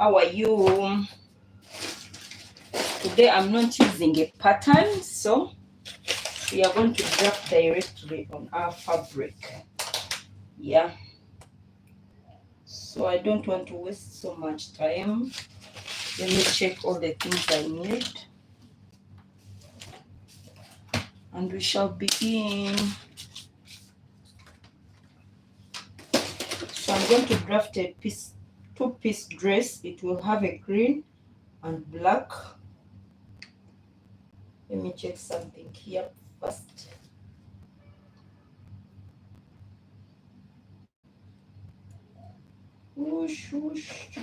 How are you? Today I'm not using a pattern, so we are going to draft directly on our fabric. Yeah. So I don't want to waste so much time. Let me check all the things I need. And we shall begin. So I'm going to draft a two-piece dress. It will have a green and black. Let me check something here first. Whoosh, whoosh,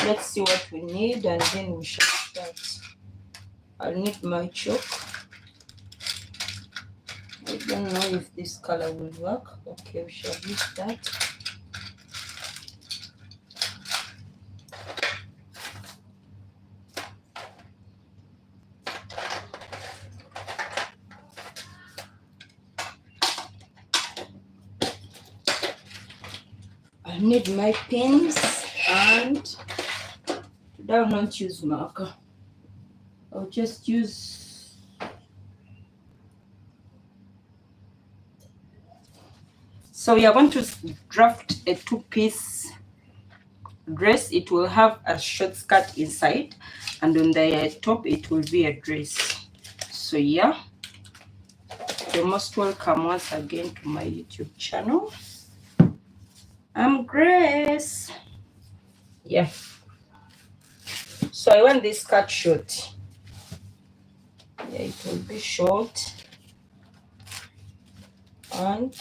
Let's see what we need and then we shall start. I'll need my chalk. I don't know if this color will work. Okay, we shall use that. I need my pins and today I will not use marker. I'll just use so we are going to draft a two-piece dress. It will have a short skirt inside and on the top it will be a dress. So yeah, you're most welcome once again to my YouTube channel. I'm Grace. Yeah, so I want this skirt short. Yeah, it will be short and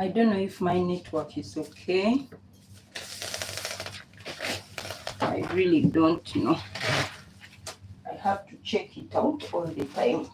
I don't know if my network is okay. I really don't know. I have to check it out all the time.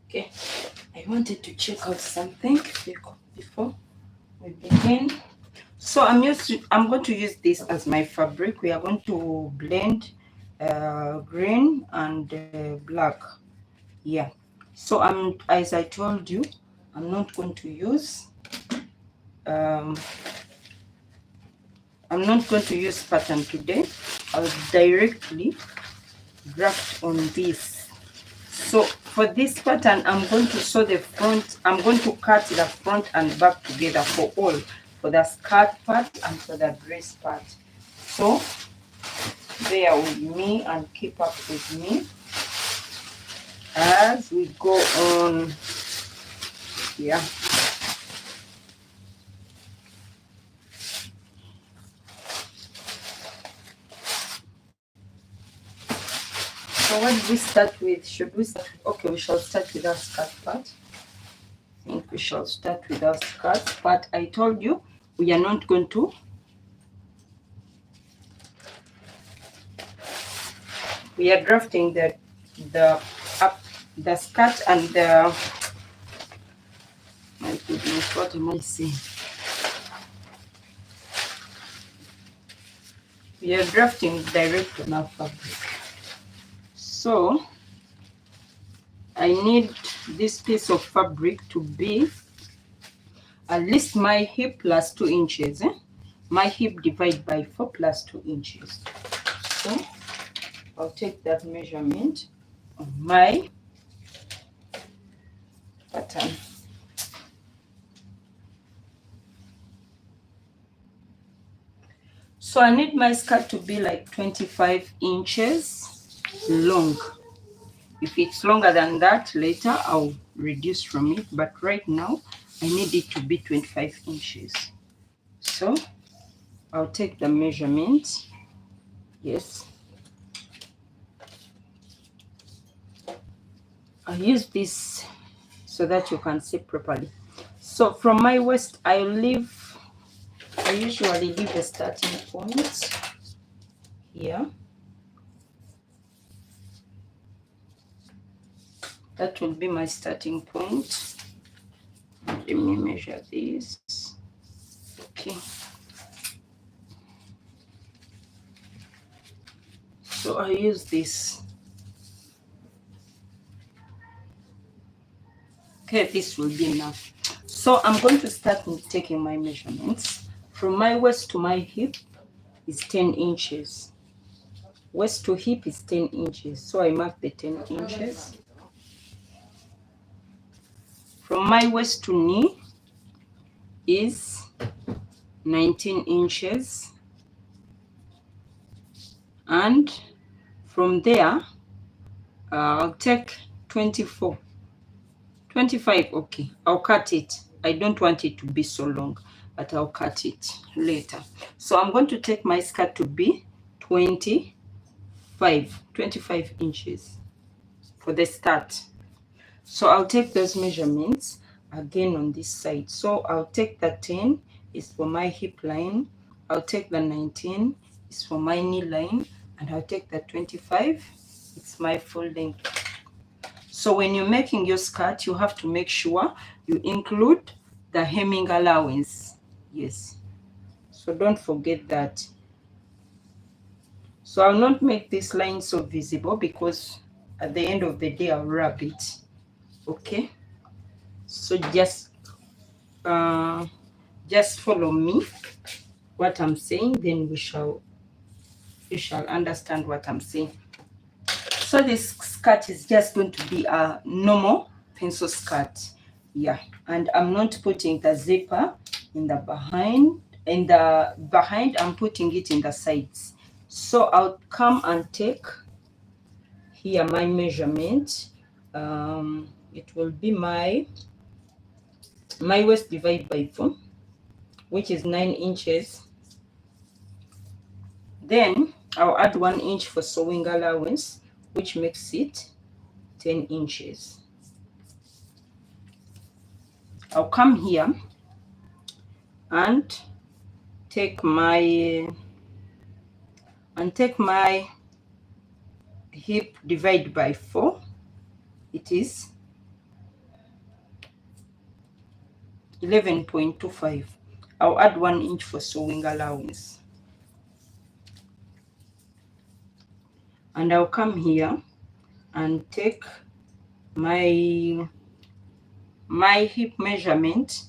Okay, I wanted to check out something before we begin. So I'm going to use this as my fabric. We are going to blend green and black. Yeah. So as I told you, I'm not going to use um, I'm not going to use pattern today. I'll directly draft on this. So for this pattern, I'm going to sew the front. I'm going to cut the front and back together for the skirt part and for the dress part. So bear with me and keep up with me as we go on. Yeah. So what do we start with? Should we start? Okay, we shall start with our skirt part. I think we shall start with our skirt part. I told you we are not going to. We are drafting the skirt and the. My goodness, what am I saying? We are drafting direct on our fabric. So I need this piece of fabric to be at least my hip plus 2 inches. My hip divided by 4 plus 2 inches. So I'll take that measurement on my pattern. So I need my skirt to be like 25 inches long. If it's longer than that, later I'll reduce from it. But right now, I need it to be 25 inches. So I'll take the measurement. Yes. I'll use this so that you can see properly. So from my waist, I usually leave a starting point here. That will be my starting point. Let me measure this. Okay. So I use this. Okay, this will be enough. So I'm going to start with taking my measurements. From my waist to my hip is 10 inches. Waist to hip is 10 inches. So I mark the 10 inches. From my waist to knee is 19 inches. And from there, I'll take 24. 25, okay. I'll cut it. I don't want it to be so long, but I'll cut it later. So I'm going to take my skirt to be 25 inches for the start. So I'll take those measurements again on this side. So I'll take the 10 is for my hip line. I'll take the 19 is for my knee line. And I'll take the 25, it's my full length. So when you're making your skirt, you have to make sure you include the hemming allowance. Yes. So don't forget that. So I'll not make this line so visible because at the end of the day, I'll wrap it. Okay. So just follow me what I'm saying, then you shall understand what I'm saying. So this skirt is just going to be a normal pencil skirt. Yeah, and I'm not putting the zipper in the behind. In the behind, I'm putting it in the sides. So I'll come and take here my measurement. It will be my waist divided by 4, which is 9 inches. Then I'll add 1 inch for sewing allowance, which makes it 10 inches. I'll come here and take my hip divide by 4. It is 11.25. I'll add 1 inch for sewing allowance. And I'll come here and take my hip measurement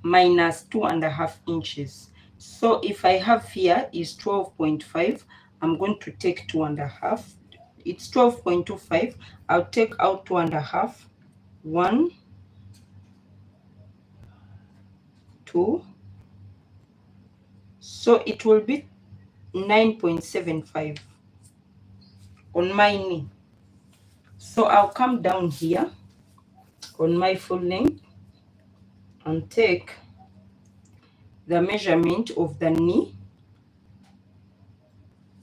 minus 2.5 inches. So if I have here is 12.5, I'm going to take 2.5. It's 12.25. I'll take out 2.5. 1, 2. So it will be 9.75 on my knee. So I'll come down here on my full length and take the measurement of the knee,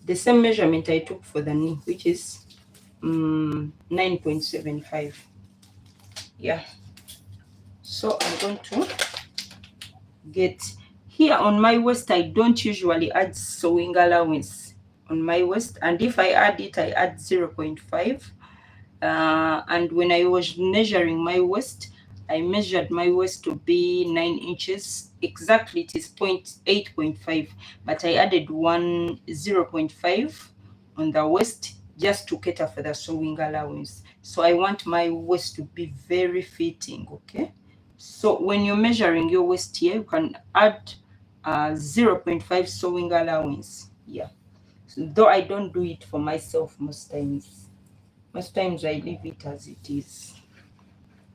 the same measurement I took for the knee, which is 9.75. Yeah. So I'm going to get here on my waist. I don't usually add sewing allowance on my waist, and if I add it, I add 0.5. And when I was measuring my waist, I measured my waist to be 9 inches. Exactly, it is 8.5, but I added 0.5 on the waist just to cater for the sewing allowance. So I want my waist to be very fitting, okay? So when you're measuring your waist here, you can add 0.5 sewing allowance. Yeah, so, though I don't do it for myself most times. Most times I leave it as it is,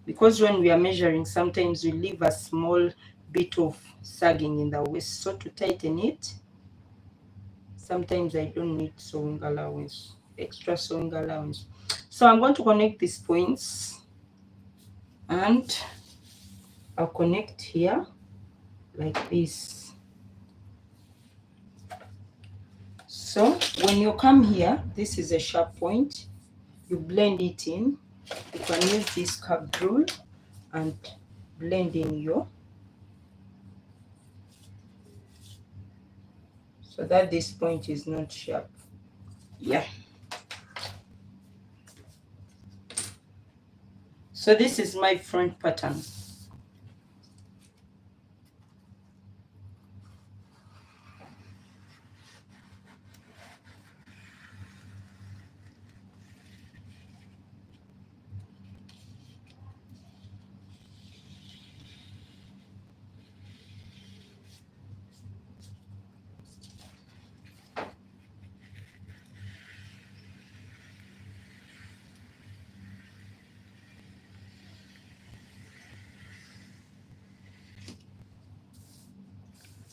because when we are measuring, sometimes we leave a small bit of sagging in the waist. So to tighten it, sometimes I don't need sewing allowance, extra sewing allowance. So I'm going to connect these points, and I'll connect here like this. So when you come here, this is a sharp point. You blend it in. You can use this curved rule and blend in your, so that this point is not sharp. Yeah. So this is my front pattern.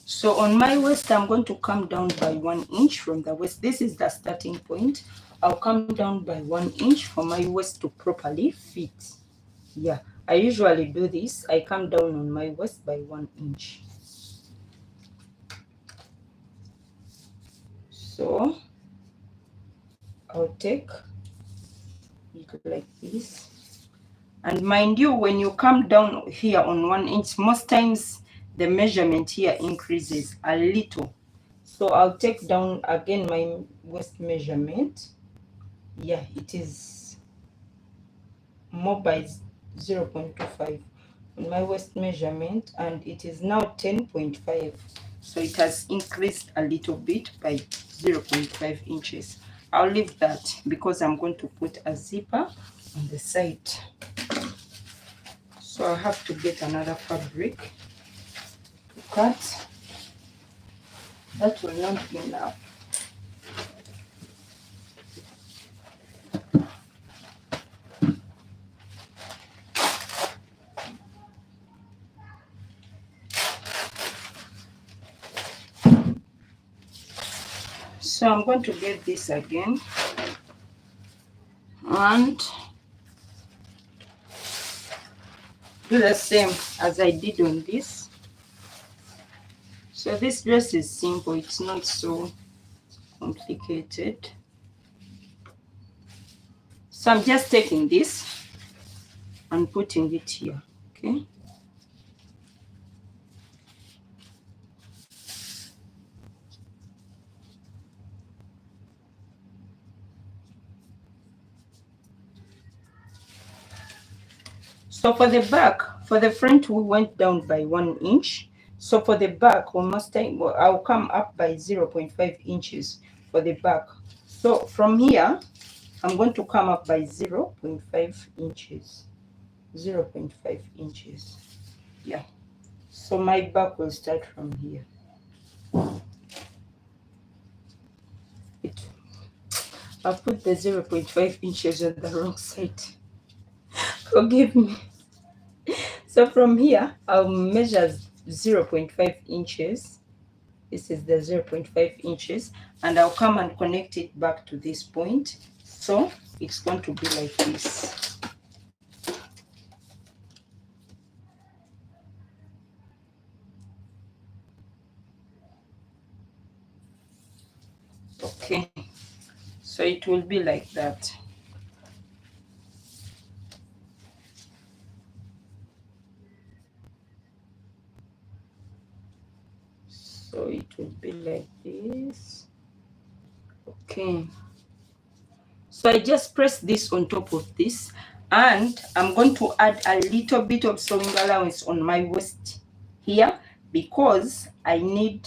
So on my waist, I'm going to come down by 1 inch from the waist. This is the starting point. I'll come down by 1 inch for my waist to properly fit. Yeah, I usually do this. I come down on my waist by 1 inch. So I'll take it like this. And mind you, when you come down here on 1 inch, most times the measurement here increases a little. So I'll take down again my waist measurement. Yeah, it is more by 0.25 on my waist measurement, and it is now 10.5. So it has increased a little bit by 0.5 inches. I'll leave that because I'm going to put a zipper on the side. So I have to get another fabric to cut. That will not be enough. So I'm going to get this again and do the same as I did on this. So this dress is simple, it's not so complicated. So I'm just taking this and putting it here, okay? So for the back, For the front, we went down by 1 inch. So for the back, I'll come up by 0.5 inches for the back. So from here, I'm going to come up by 0.5 inches. 0.5 inches. Yeah. So my back will start from here. I put the 0.5 inches on the wrong side. Forgive me. So from here, I'll measure 0.5 inches. This is the 0.5 inches, and I'll come and connect it back to this point. So it's going to be like this. Okay, so it will be like that. So it will be like this. Okay, so I just press this on top of this, and I'm going to add a little bit of sewing allowance on my waist here, because I need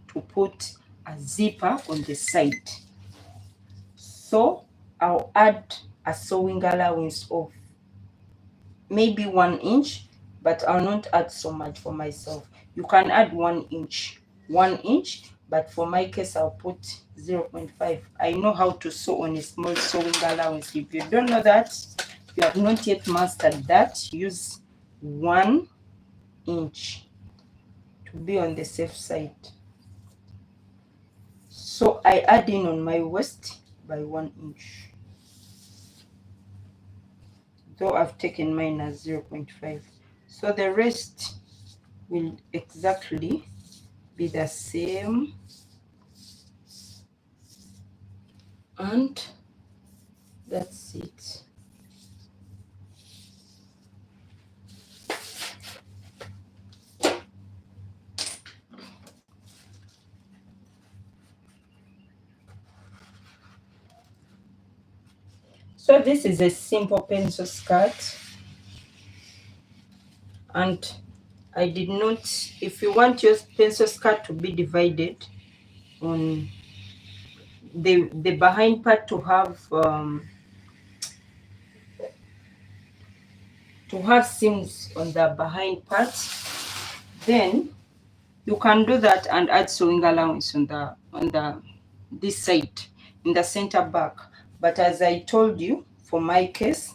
to put a zipper on the side. So I'll add a sewing allowance of maybe 1 inch, but I'll not add so much for myself. You can add 1 inch, but for my case, I'll put 0.5. I know how to sew on a small sewing allowance. If you don't know that, you have not yet mastered that, use 1 inch to be on the safe side. So I add in on my waist by 1 inch. Though I've taken mine as 0.5. So the rest will exactly be the same. And that's it. So this is a simple pencil skirt, and I did not, if you want your pencil skirt to be divided on the behind part to have seams on the behind part, then you can do that and add sewing allowance on this side in the center back. But as I told you, for my case,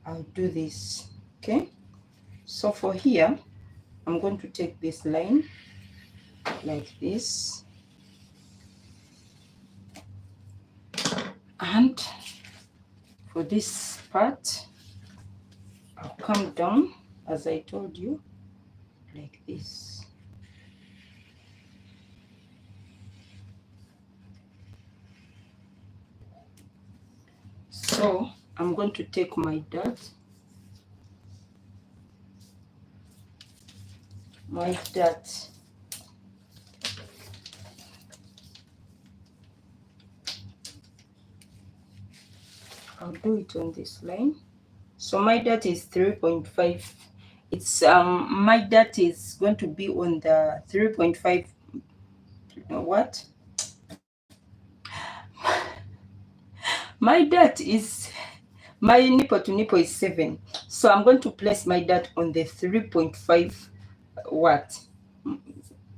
I'll do this. Okay, so for here, I'm going to take this line like this, and for this part, I'll come down as I told you, like this. So I'm going to take my dart, I'll do it on this line. So my dart is 3.5. It's my dart is going to be on the 3.5. What? My dart is, my nipple to nipple is 7. So I'm going to place my dart on the 3.5 what?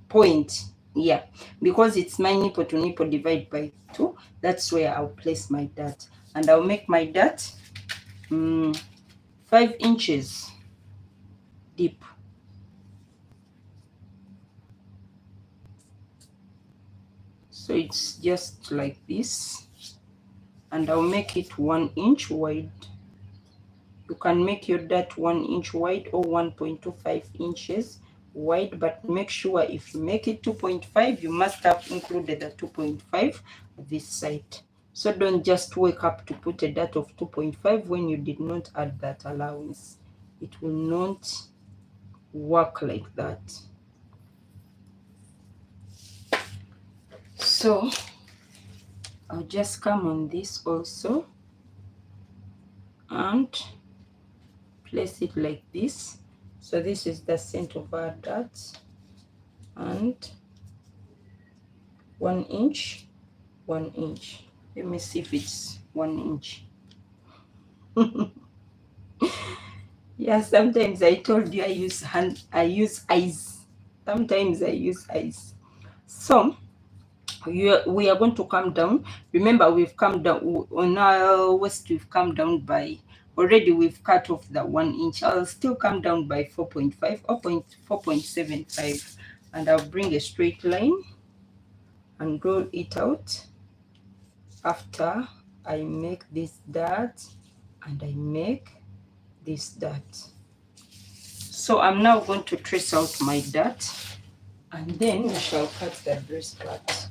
Point. Yeah, because it's my nipple to nipple divided by 2. That's where I'll place my dart. And I'll make my dart 5 inches deep. So it's just like this. And I'll make it 1 inch wide. You can make your dart 1 inch wide or 1.25 inches wide, but make sure if you make it 2.5, you must have included the 2.5 this side. So don't just wake up to put a dart of 2.5 when you did not add that allowance. It will not work like that. So I'll just come on this also and place it like this. So this is the center of our dart, and 1 inch, 1 inch. Let me see if it's 1 inch. Yeah, sometimes I told you I use eyes. Sometimes I use eyes. So we are going to come down. Remember, we've come down on our waist. We've come down by, already we've cut off the 1 inch. I'll still come down by 4.5 or 4.75, and I'll bring a straight line and roll it out after I make this dart and I make this dart. So I'm now going to trace out my dart, and then we shall cut the dress part.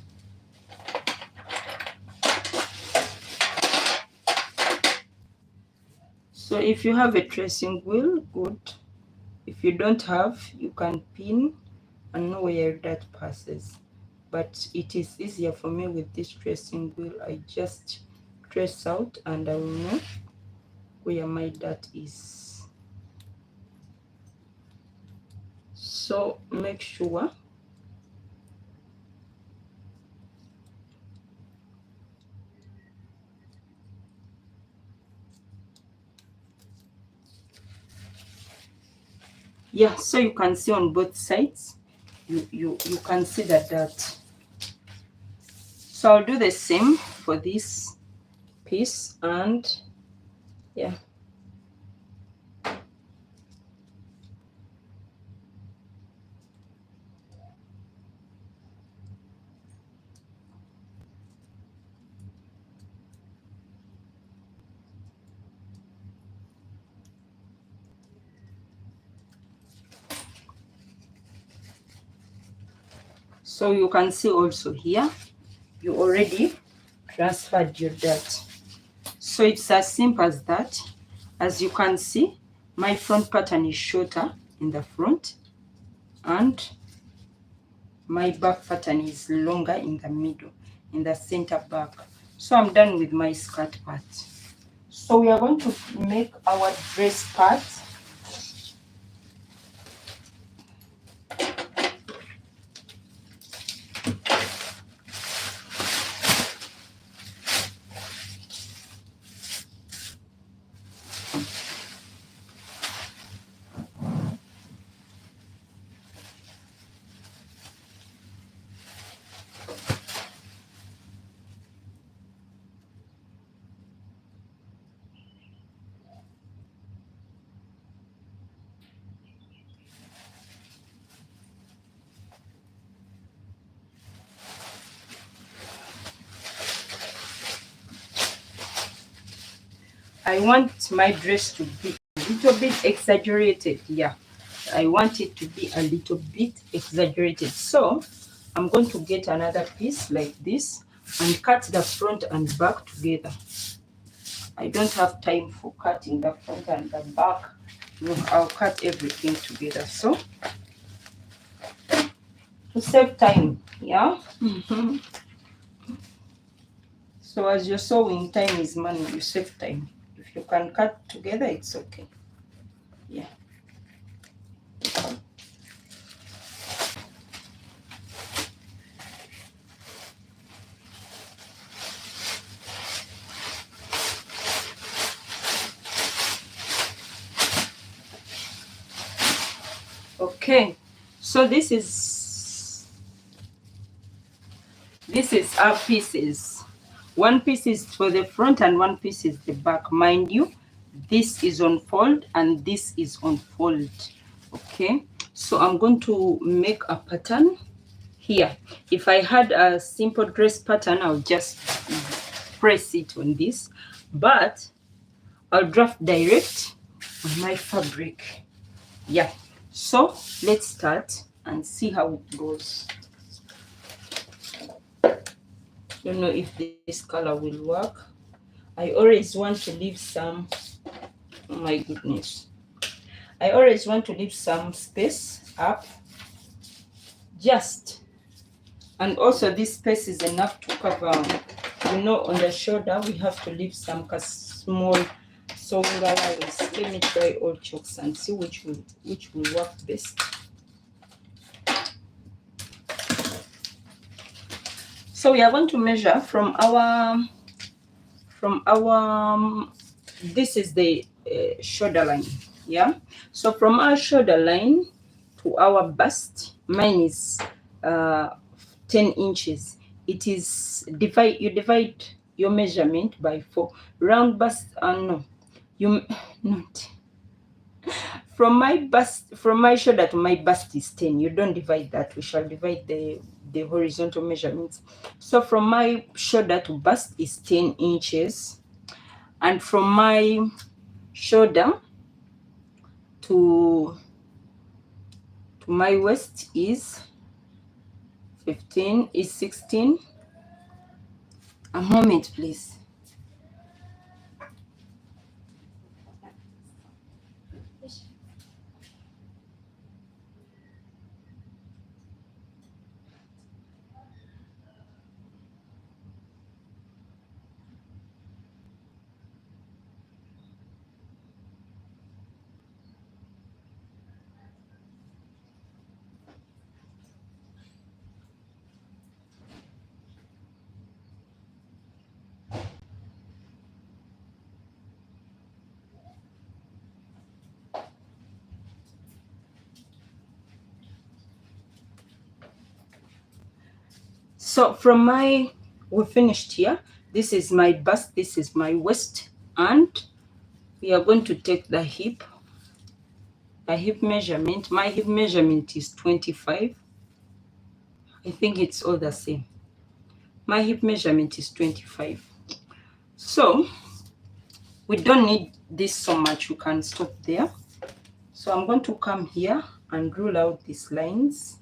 So if you have a tracing wheel, good. If you don't have, you can pin and know where your dart passes. But it is easier for me with this tracing wheel. I just trace out and I will know where my dart is. So make sure yeah, so you can see on both sides, you can see the dart. So I'll do the same for this piece, and yeah. So you can see also here, you already transferred your dart. So it's as simple as that. As you can see, my front pattern is shorter in the front, and my back pattern is longer in the middle, in the center back. So I'm done with my skirt part. So we are going to make our dress part. I want my dress to be a little bit exaggerated. Yeah, I want it to be a little bit exaggerated. So I'm going to get another piece like this and cut the front and back together. I don't have time for cutting the front and the back. No, I'll cut everything together. So to save time, yeah. So as you're sewing, time is money. You save time. If you can cut together, it's okay. Yeah. Okay, so this is our pieces. One piece is for the front and one piece is the back. Mind you, this is on fold and this is on fold. Okay, so I'm going to make a pattern here. If I had a simple dress pattern, I'll just press it on this, but I'll draft direct on my fabric. Yeah, so let's start and see how it goes. Don't know if this color will work. I always want to leave some, oh my goodness, I always want to leave some space up, just, and also this space is enough to cover, you know, on the shoulder we have to leave some small sewing lines. Let me try all chalks and see which will work best. So we are going to measure from our this is the shoulder line. Yeah, so from our shoulder line to our bust, mine is 10 inches. It is you divide your measurement by 4. Round bust, no, you not from my shoulder to my bust is 10. You don't divide that. We shall divide the horizontal measurements. So from my shoulder to bust is 10 inches, and from my shoulder to my waist is 16. A moment, please. So from we finished here. This is my bust, this is my waist, and we are going to take the hip measurement. My hip measurement is 25. I think it's all the same. My hip measurement is 25. So we don't need this so much. You can stop there. So I'm going to come here and rule out these lines.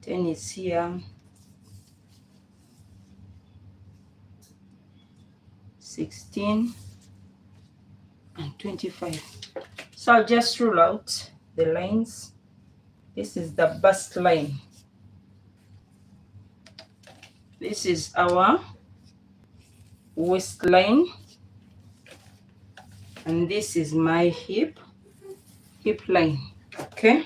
10 is here. 16 and 25. So I'll just rule out the lines. This is the bust line. This is our waistline, and this is my hip line. Okay,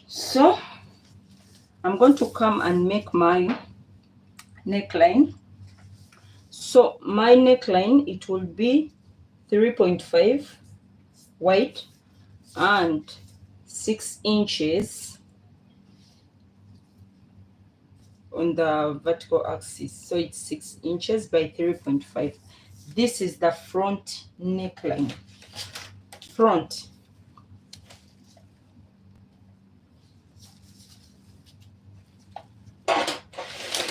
so I'm going to come and make my neckline. So my neckline, it will be 3.5 wide and 6 inches on the vertical axis. So it's 6 inches by 3.5. This is the front neckline. Front.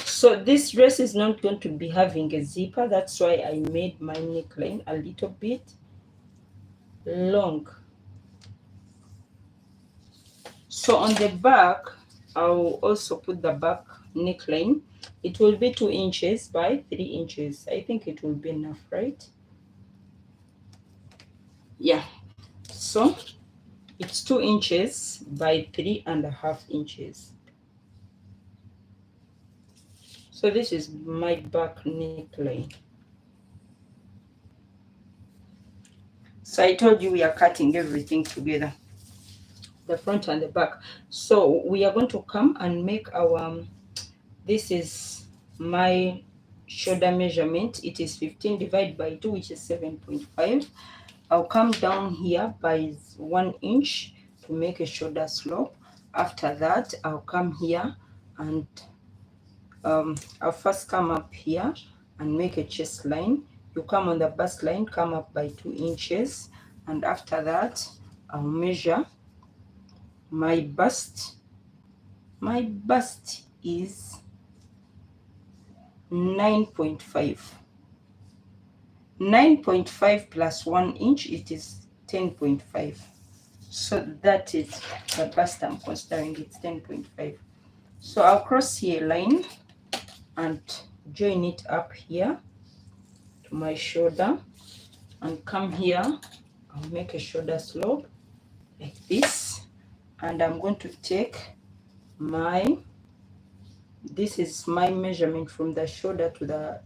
So this dress is not going to be having a zipper. That's why I made my neckline a little bit long. So on the back, I'll also put the back neckline. It will be 2 inches by 3 inches. I think it will be enough, right? Yeah. So it's 2 inches by 3.5 inches. So this is my back neckline. So I told you we are cutting everything together, the front and the back. So we are going to come and make our, this is my shoulder measurement. It is 15 divided by 2, which is 7.5. I'll come down here by 1 inch to make a shoulder slope. After that, I'll come here and I'll first come up here and make a chest line. You come on the bust line, come up by 2 inches, and after that I'll measure my bust. My bust is 9.5. 9.5 plus 1 inch, it is 10.5. So that is the bust I'm considering. It's 10.5. So I'll cross here a line and join it up here to my shoulder and come here. I'll make a shoulder slope like this, and I'm going to take my This is my measurement from the shoulder to the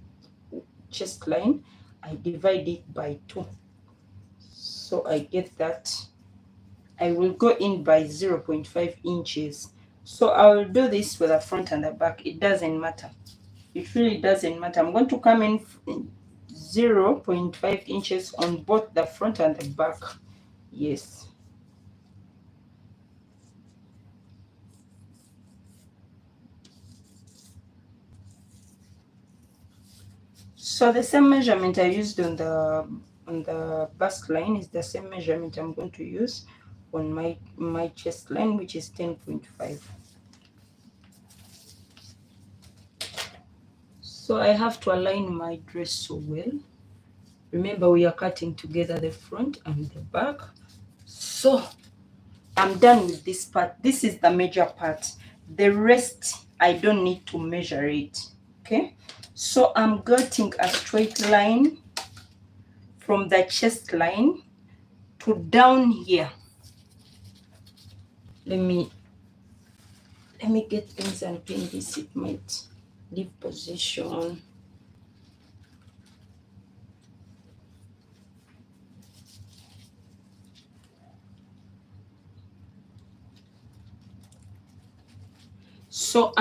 chest line. I divide it by 2, so I get that. I will go in by 0.5 inches. So I will do this for the front and the back. It doesn't matter. It really doesn't matter. I'm going to come in 0.5 inches on both the front and the back. Yes. So the same measurement I used on the bust line is the same measurement I'm going to use on my chest line, which is 10.5. So I have to align my dress so well. Remember, we are cutting together the front and the back. So I'm done with this part. This is the major part. The rest, I don't need to measure it. Okay, so I'm getting a straight line from the chest line to down here. Let me get things and pin this. It might leave position. So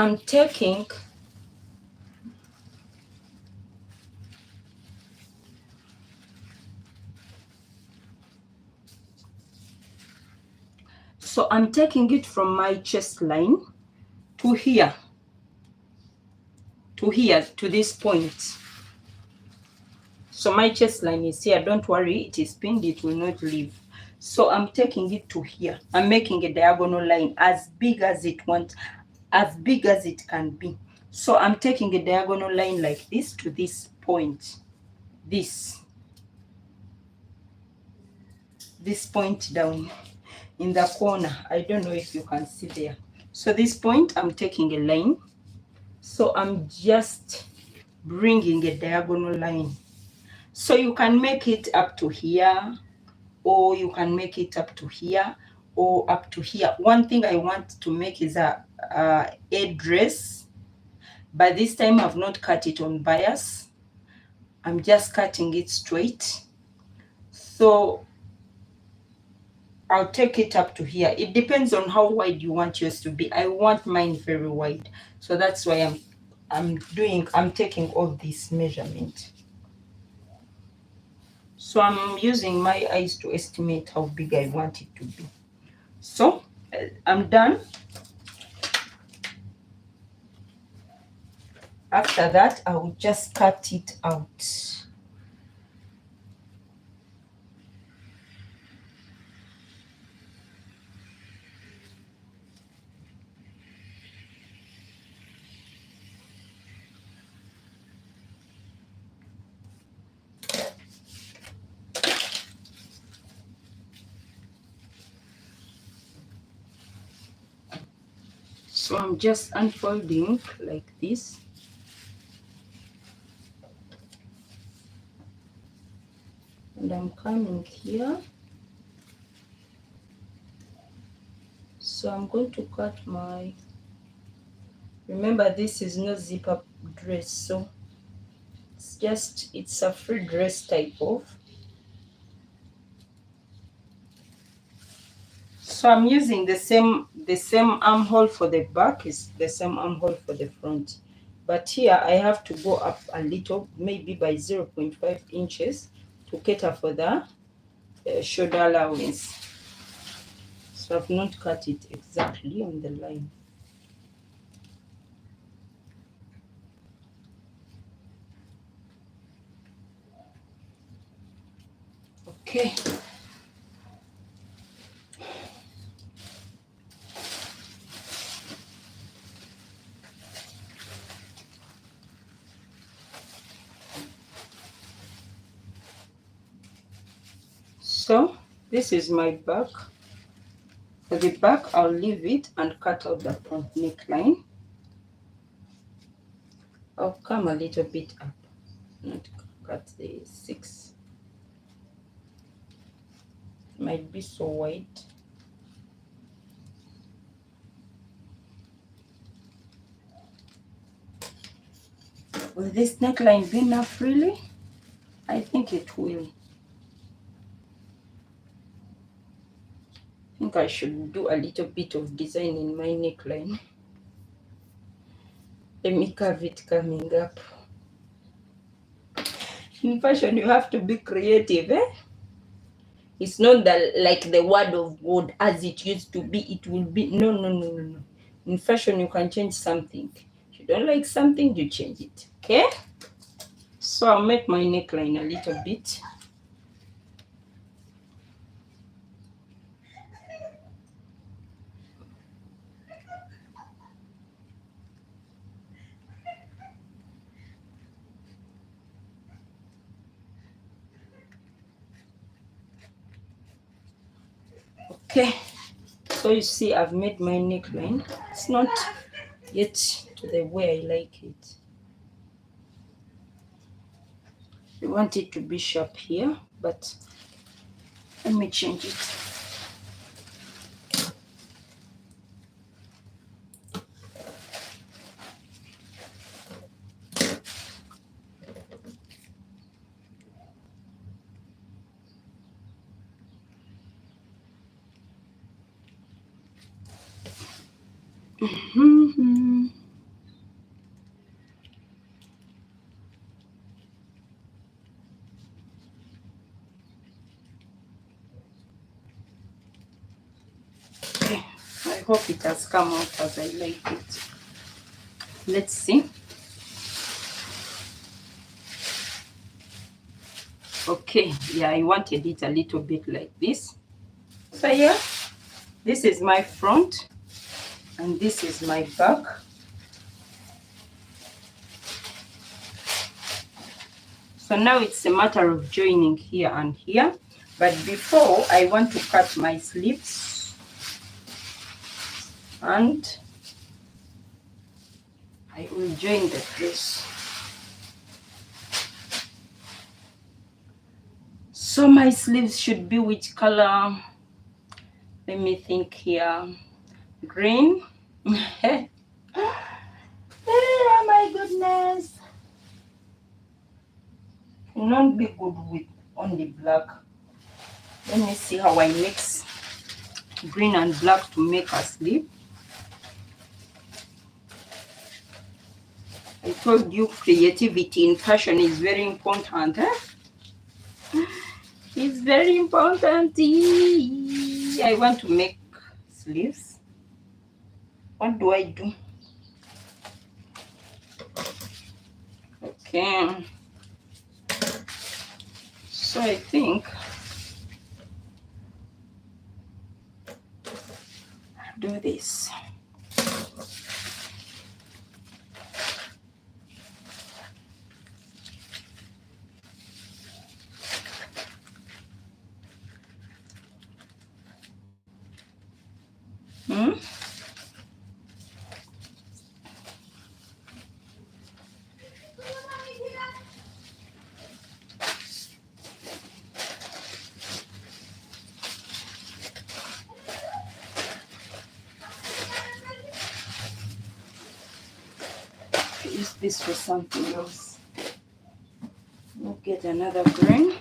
I'm taking it from my chest line to here, to this point. So my chest line is here. Don't worry, it is pinned, it will not leave. So I'm taking it to here. I'm making a diagonal line as big as it can be. So I'm taking a diagonal line like this to this point. This point down in the corner. I don't know if you can see there. So this point, I'm taking a line. So I'm just bringing a diagonal line. So you can make it up to here, or you can make it up to here, or up to here. One thing I want to make is a dress, but this time I've not cut it on bias. I'm just cutting it straight. So I'll take it up to here. It depends on how wide you want yours to be. I want mine very wide, so that's why I'm taking all this measurement. So I'm using my eyes to estimate how big I want it to be. So I'm done. After that, I will just cut it out. So I'm just unfolding like this. And I'm coming here. So I'm going to cut my, remember this is no zip up dress, so it's a free dress type of. So I'm using the same armhole for the back, is the same armhole for the front. But here I have to go up a little, maybe by 0.5 inches to cater for the shoulder allowance. So I've not cut it exactly on the line. Okay. So this is my back. For the back, I'll leave it and cut out the front neckline. I'll come a little bit up, not cut the 6. Might be so wide. Will this neckline be enough really? I think it will. I think I should do a little bit of design in my neckline. Let me curve it coming up. In fashion, you have to be creative, eh? It's not that like the word of God as it used to be, it will be. No. In fashion, you can change something. If you don't like something, you change it. Okay? So I'll make my neckline a little bit. Okay. So you see, I've made my neckline. It's not yet to the way I like it. I want it to be sharp here, but let me change it. Okay, I hope it has come out as I like it. Let's see. Okay, yeah, I wanted it a little bit like this. So yeah, this is my front and this is my back. So now it's a matter of joining here and here. But before, I want to cut my sleeves. And I will join the dress. So my sleeves should be which color? Let me think here. Green. Oh my goodness. Not be good with only black. Let me see how I mix green and black to make a sleeve. I told you creativity in fashion is very important. It's very important. I want to make sleeves. What do I do? Okay. So I think I'll do this. Use this for something else. We'll get another green.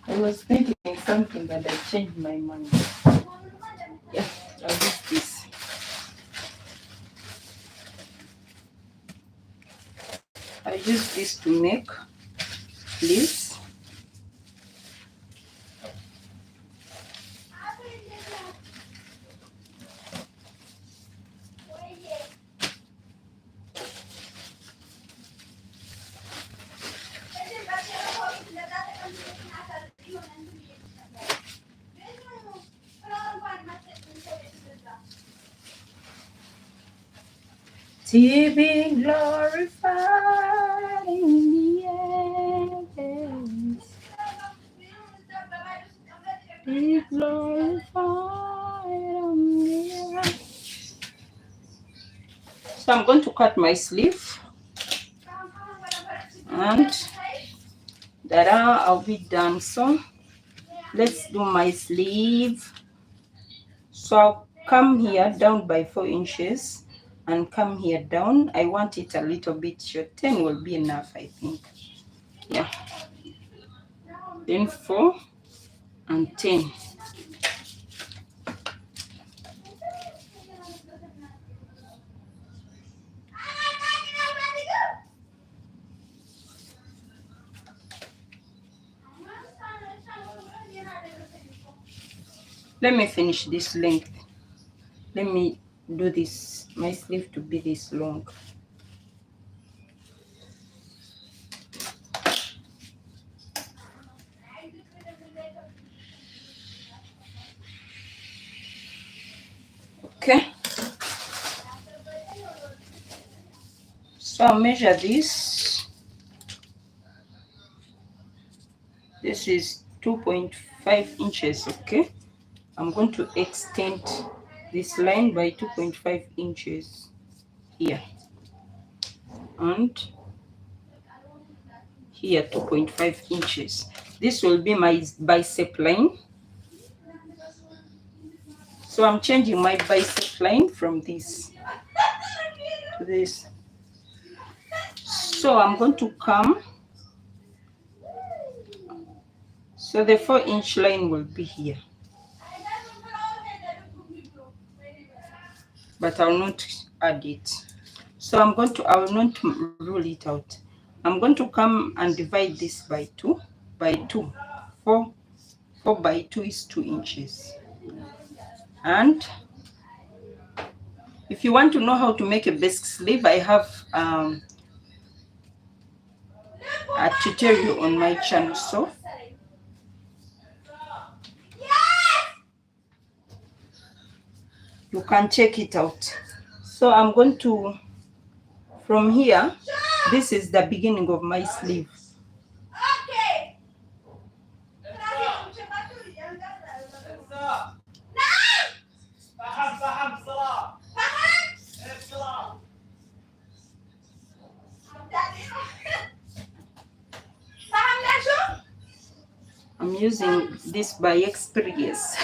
I was thinking something but I changed my mind. Yeah, I'll use this. I use this to make sleeves. to be glorified in the heavens. Be glorified on the earth. So I'm going to cut my sleeve, and I'll be done. So let's do my sleeve. So I'll come here down by 4 inches and come here down. I want it a little bit short. 10 will be enough, I think. Yeah. Then 4 and 10. Let me finish this length. Let me do this, my sleeve to be this long. Okay. So I'll measure this. This is 2.5 inches, okay? I'm going to extend this line by 2.5 inches here. And here 2.5 inches. This will be my bicep line. So I'm changing my bicep line from this to this. So I'm going to come. So the 4-inch line will be here. But I'll not add it. So I will not rule it out. I'm going to come and divide this by 2. 4 by 2 is 2 inches. And if you want to know how to make a basic sleeve, I have a tutorial on my channel. So you can check it out. So I'm going to, from here, this is the beginning of my sleeve. I'm using this by experience.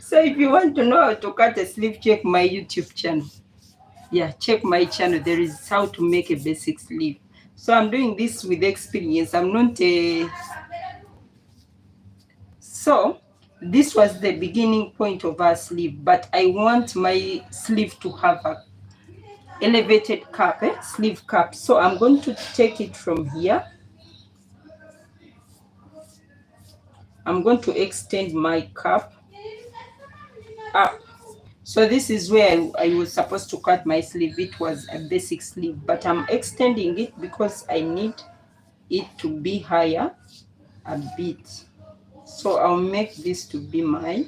So if you want to know how to cut a sleeve, check my YouTube channel. Yeah, check my channel. There is how to make a basic sleeve. So I'm doing this with experience. I'm not a... So this was the beginning point of our sleeve, but I want my sleeve to have a elevated cap, sleeve cap. So I'm going to take it from here. I'm going to extend my cap up. So this is where I was supposed to cut my sleeve. It was a basic sleeve, but I'm extending it because I need it to be higher a bit. So I'll make this to be my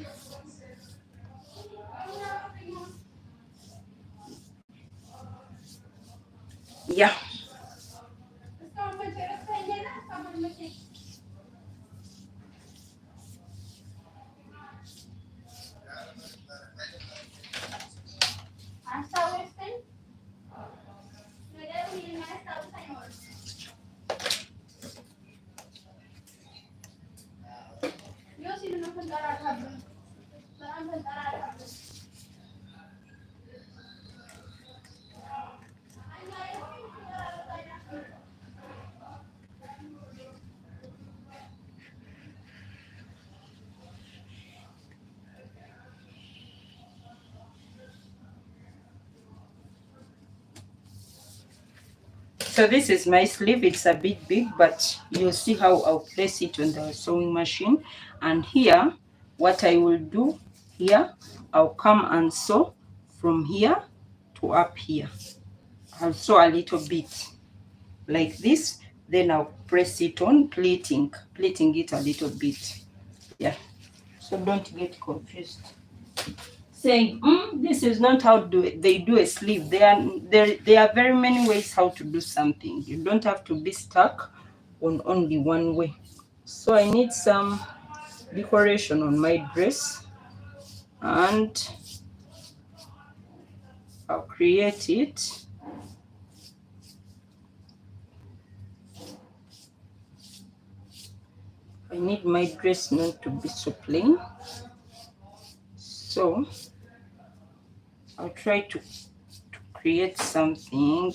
yeah. So this is my sleeve. It's a bit big, but you'll see how I'll place it on the sewing machine. And here, what I will do here, I'll come and sew from here to up here. I'll sew a little bit like this. Then I'll press it on, pleating it a little bit. Yeah. So don't get confused. saying, this is not how they do a sleeve. There are very many ways how to do something. You don't have to be stuck on only one way. So I need some decoration on my dress, and I'll create it. I need my dress not to be so plain, so I'll try to create something.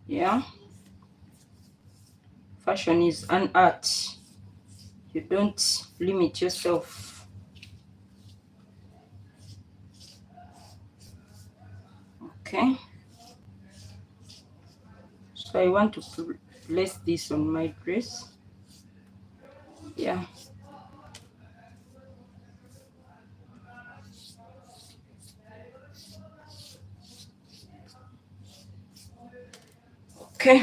Yeah, fashion is an art. You don't limit yourself. Okay, so I want to place this on my dress. Yeah. Okay.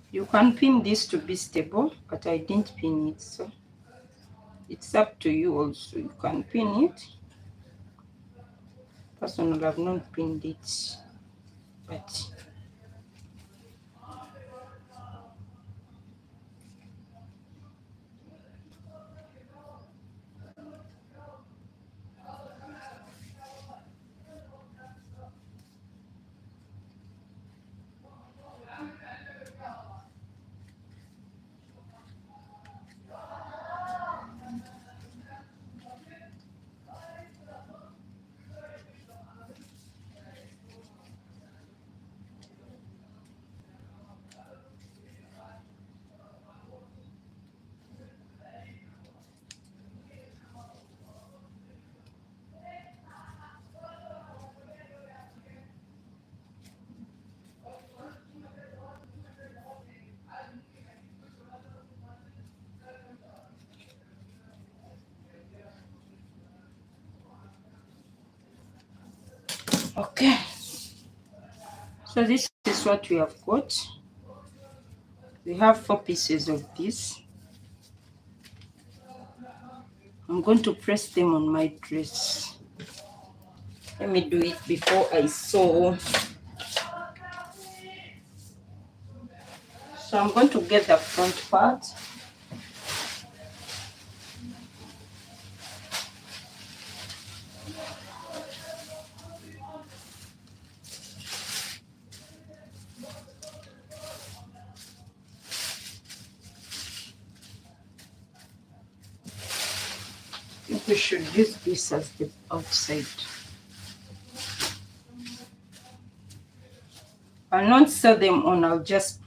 You can pin this to be stable, but I didn't pin it, so it's up to you also. You can pin it. Personally, I've not pinned it, but okay. So this is what we have got. We have 4 pieces of this. I'm going to press them on my dress. Let me do it before I sew. So I'm going to get the front part. I think we should use this as the outside. I'll not sew them on, I'll just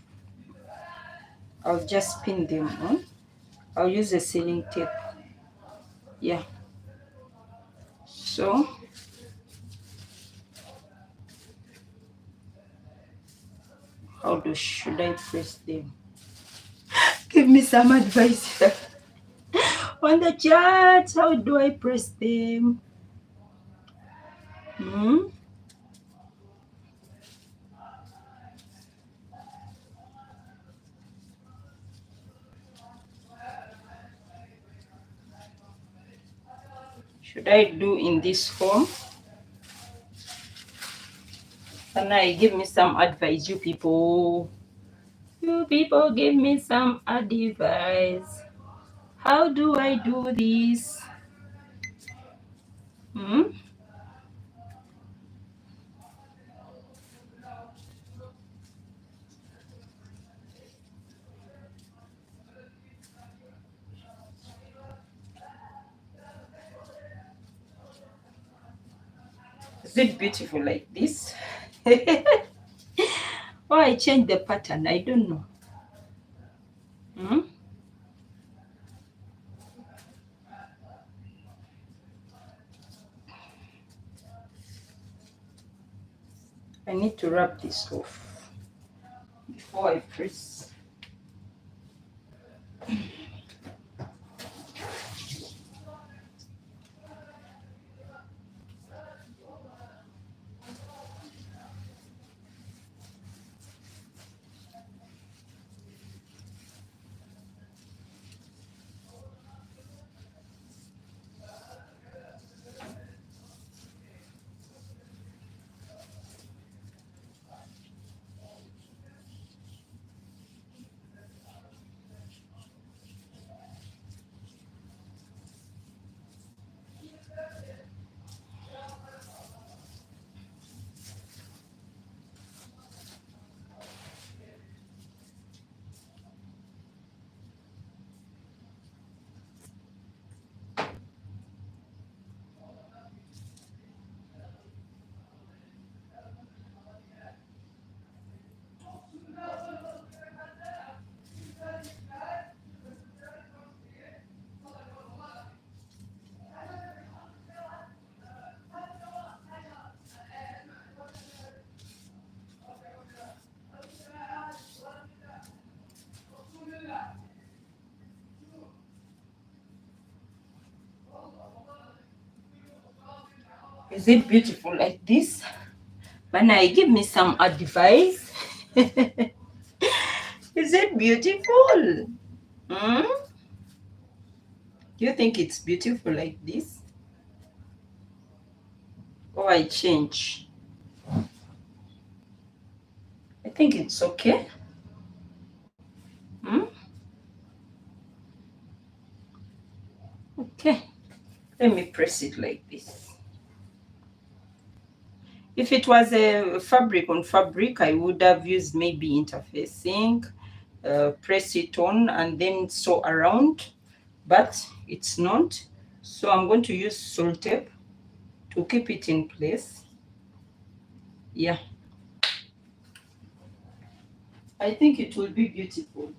pin them on. I'll use a sealing tape. Yeah. So should I press them? Give me some advice on the chat. How do I press them? Should I do in this form? Can I give me some advice, you people? You people give me some advice. How do I do this? Hmm? Is it beautiful like this? Or I change the pattern? I don't know. Hmm? I need to rub this off before I press. Is it beautiful like this? Mana, give me some advice. Is it beautiful? Hmm? Do you think it's beautiful like this? Or I change? I think it's okay. Hmm? Okay. Let me press it like this. If it was a fabric on fabric, I would have used maybe interfacing, press it on and then sew around, but it's not. So I'm going to use salt tape to keep it in place. Yeah, I think it will be beautiful.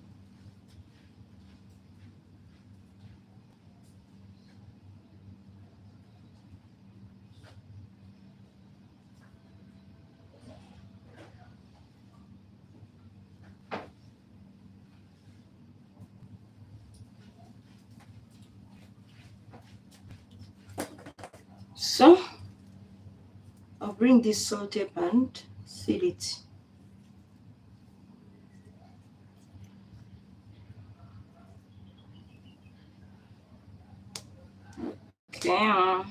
So I'll bring this salt tape and seal it. Okay.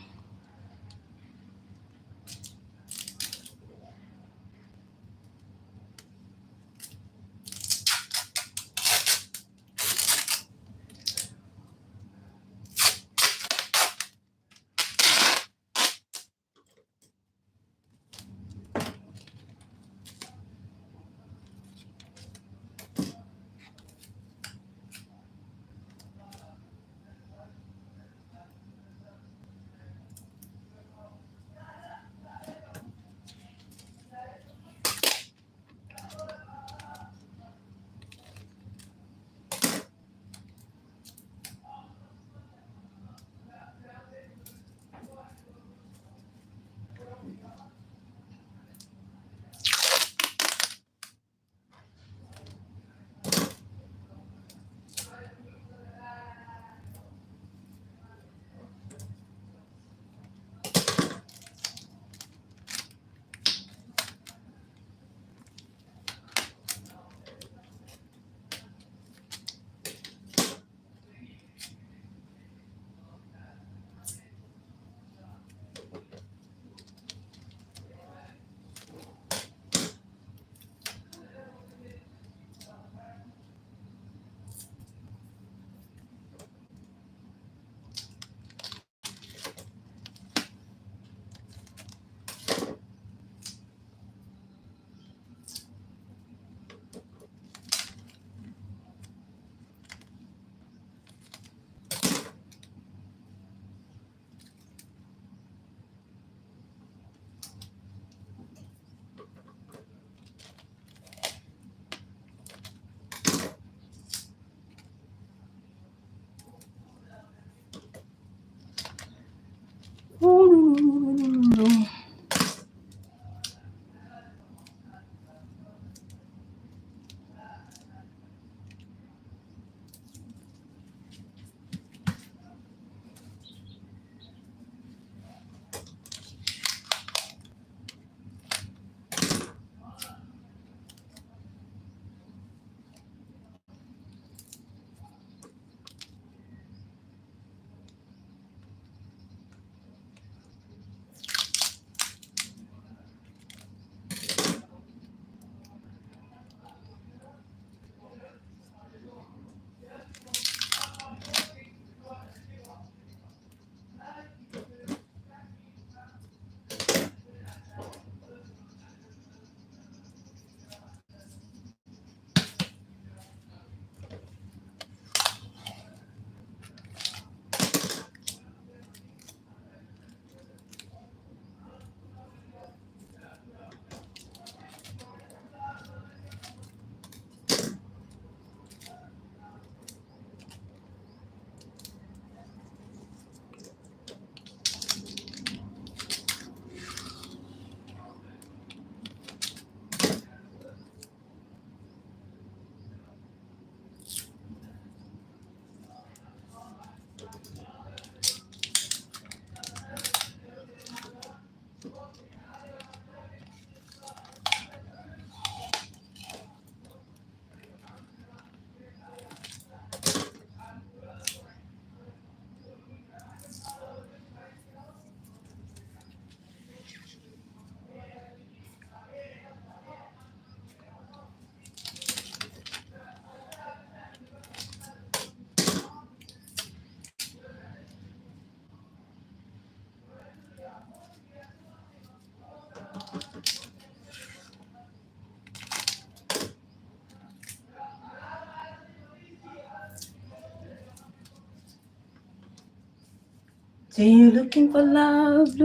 Say you're looking for love,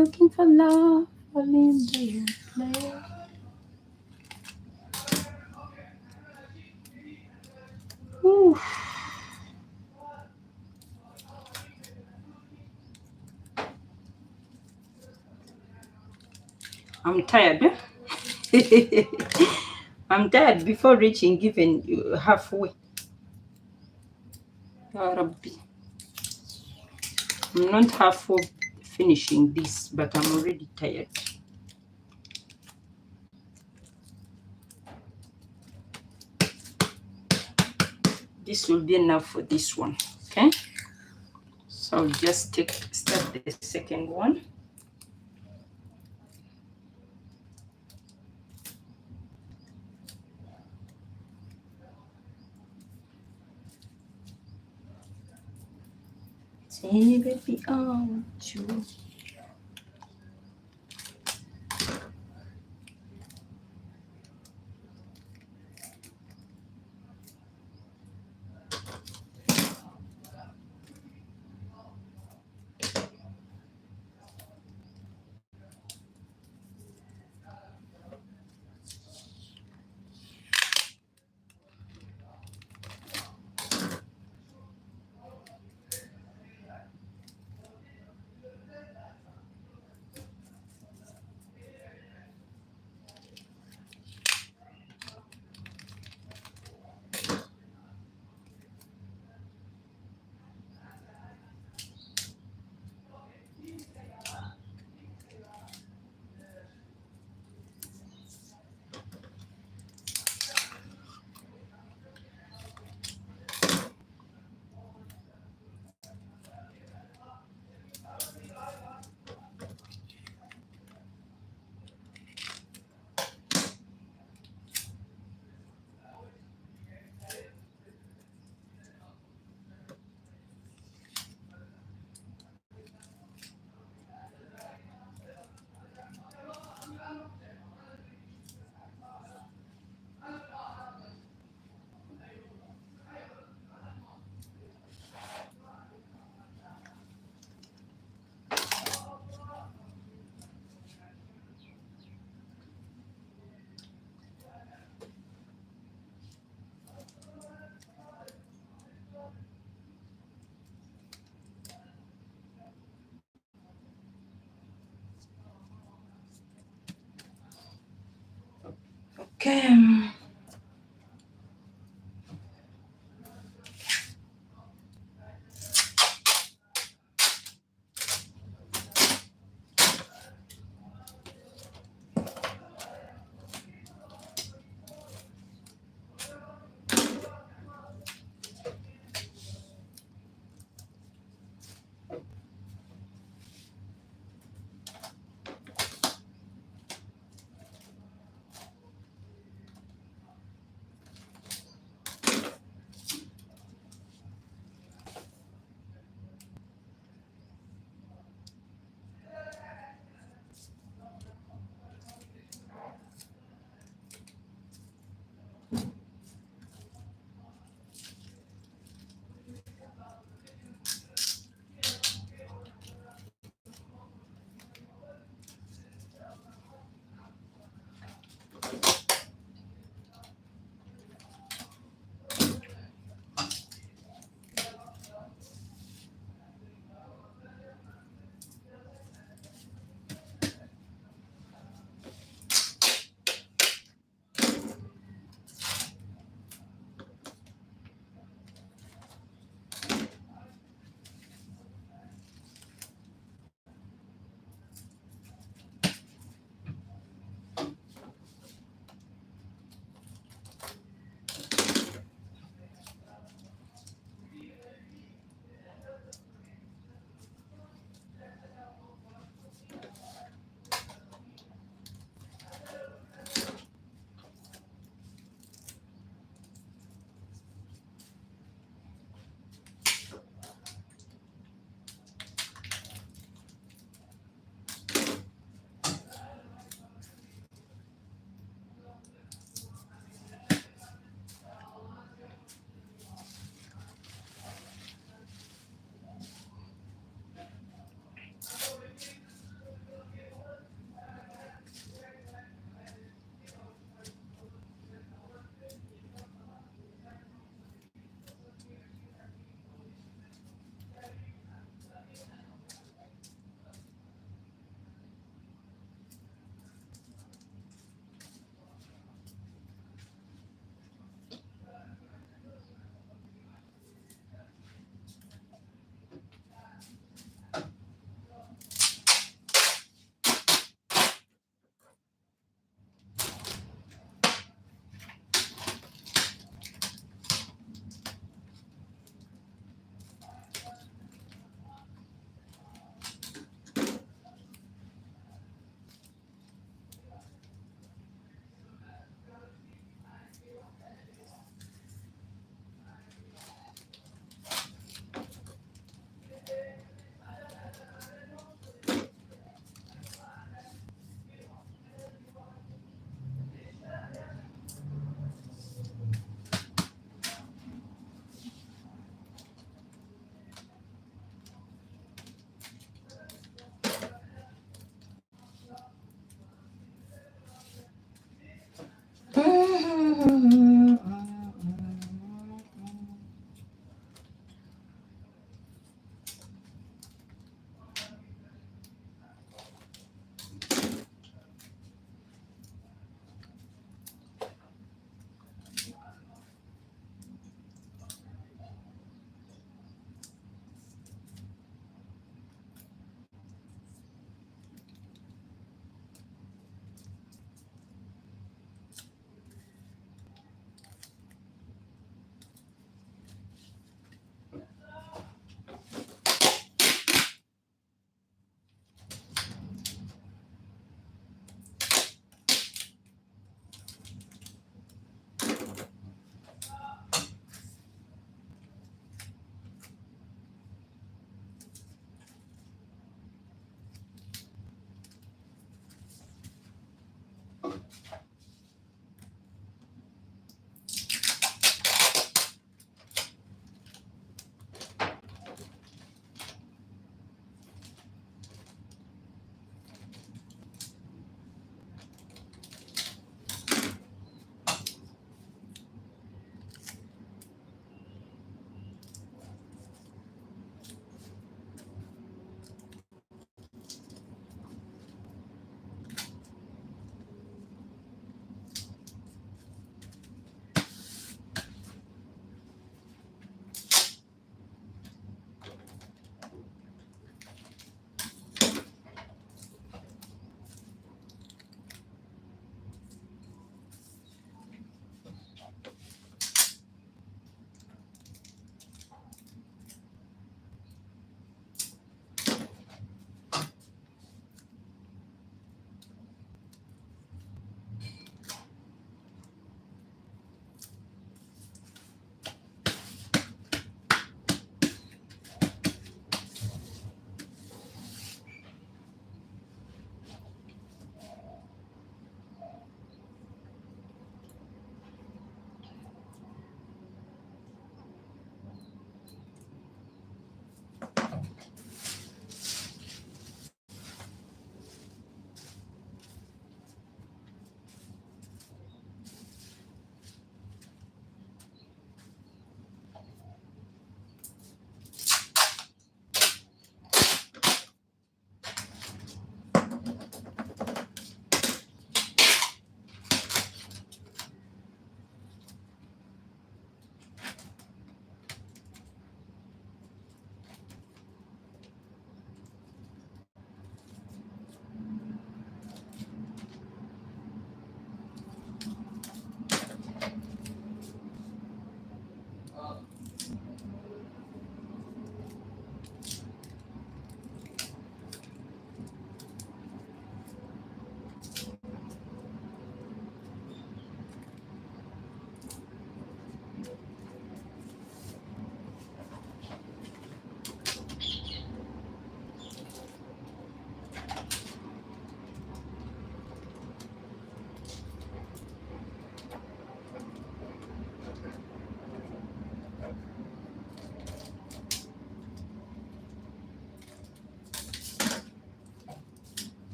falling into love. Ooh. I'm tired. I'm tired before reaching even halfway. Ya Rabbi. I'm not halfway finishing this, but I'm already tired. This will be enough for this one. Okay. So I'll just start the second one. Say, baby, I want you. Okay.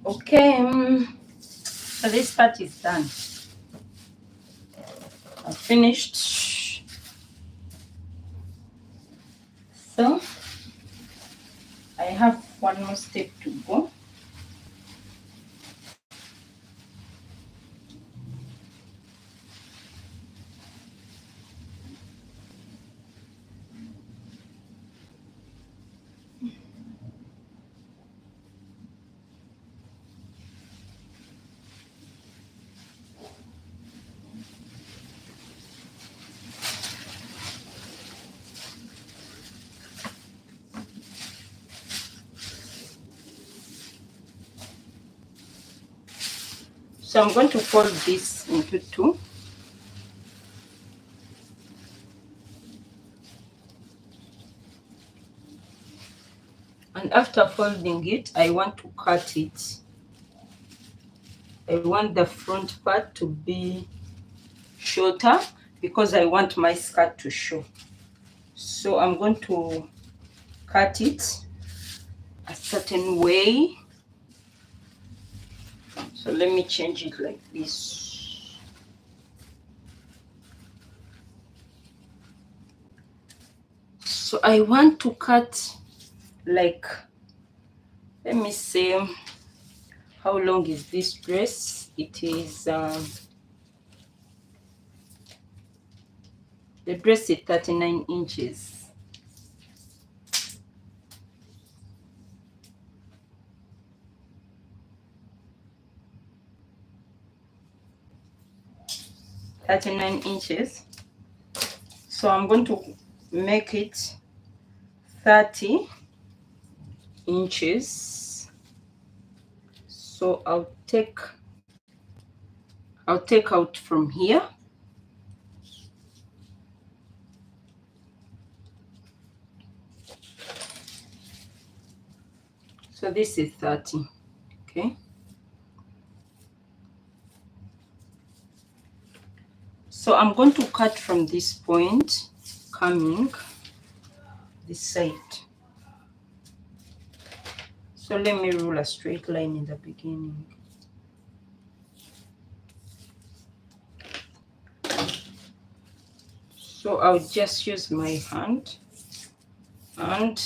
Okay, so this part is done. I've finished. So I have one more step to go. So I'm going to fold this into two. And after folding it, I want to cut it. I want the front part to be shorter because I want my skirt to show. So I'm going to cut it a certain way. So let me change it like this. So I want to cut like, let me see, how long is this dress? It is, the dress is 39 inches. So I'm going to make it 30 inches. So I'll take out from here. So this is 30. Okay. So I'm going to cut from this point coming this side. So let me rule a straight line in the beginning. So I'll just use my hand and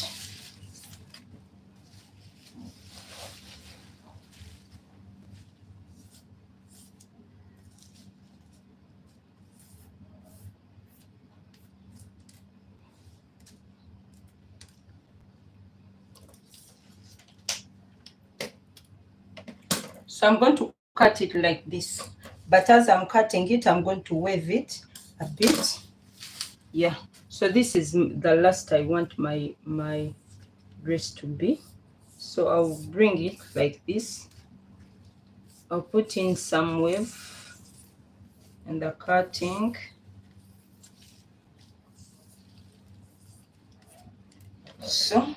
so I'm going to cut it like this. But as I'm cutting it, I'm going to wave it a bit. Yeah. So this is the last I want my dress to be. So I'll bring it like this. I'll put in some wave and the cutting. So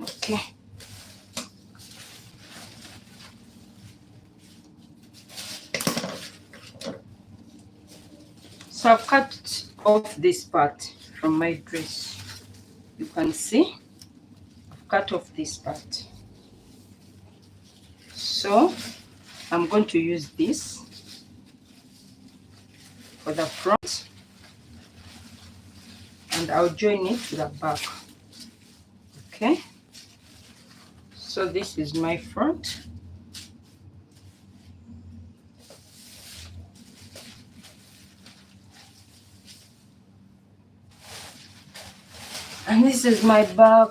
okay. So I've cut off this part from my dress. You can see I've cut off this part. So I'm going to use this for the front and I'll join it to the back. Okay. So this is my front. And this is my back.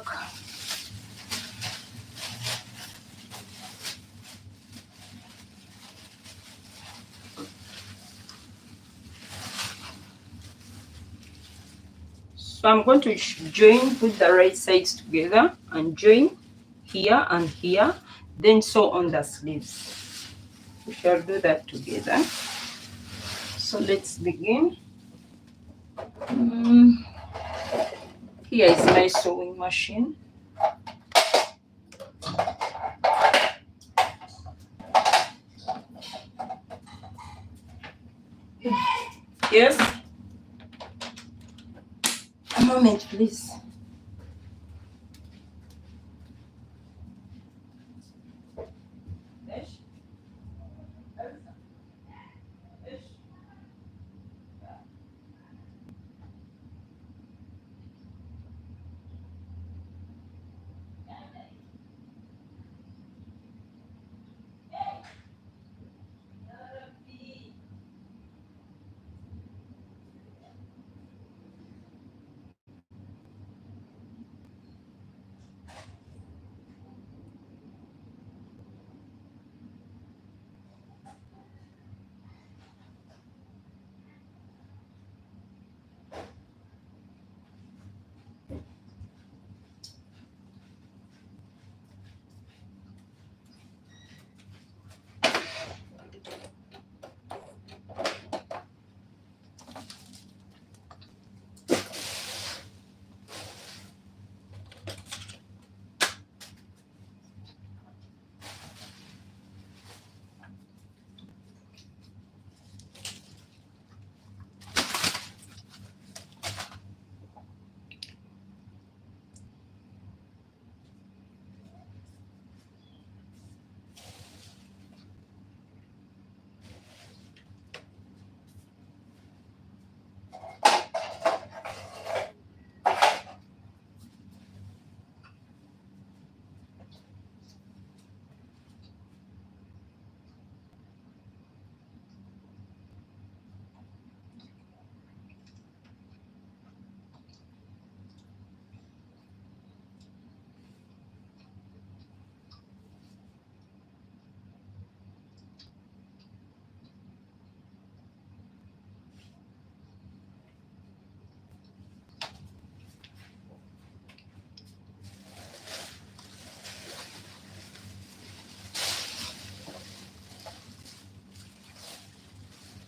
So I'm going to join, put the right sides together and join here and here, then sew on the sleeves. We shall do that together. So let's begin. Here is my sewing machine. Yes. A moment, please.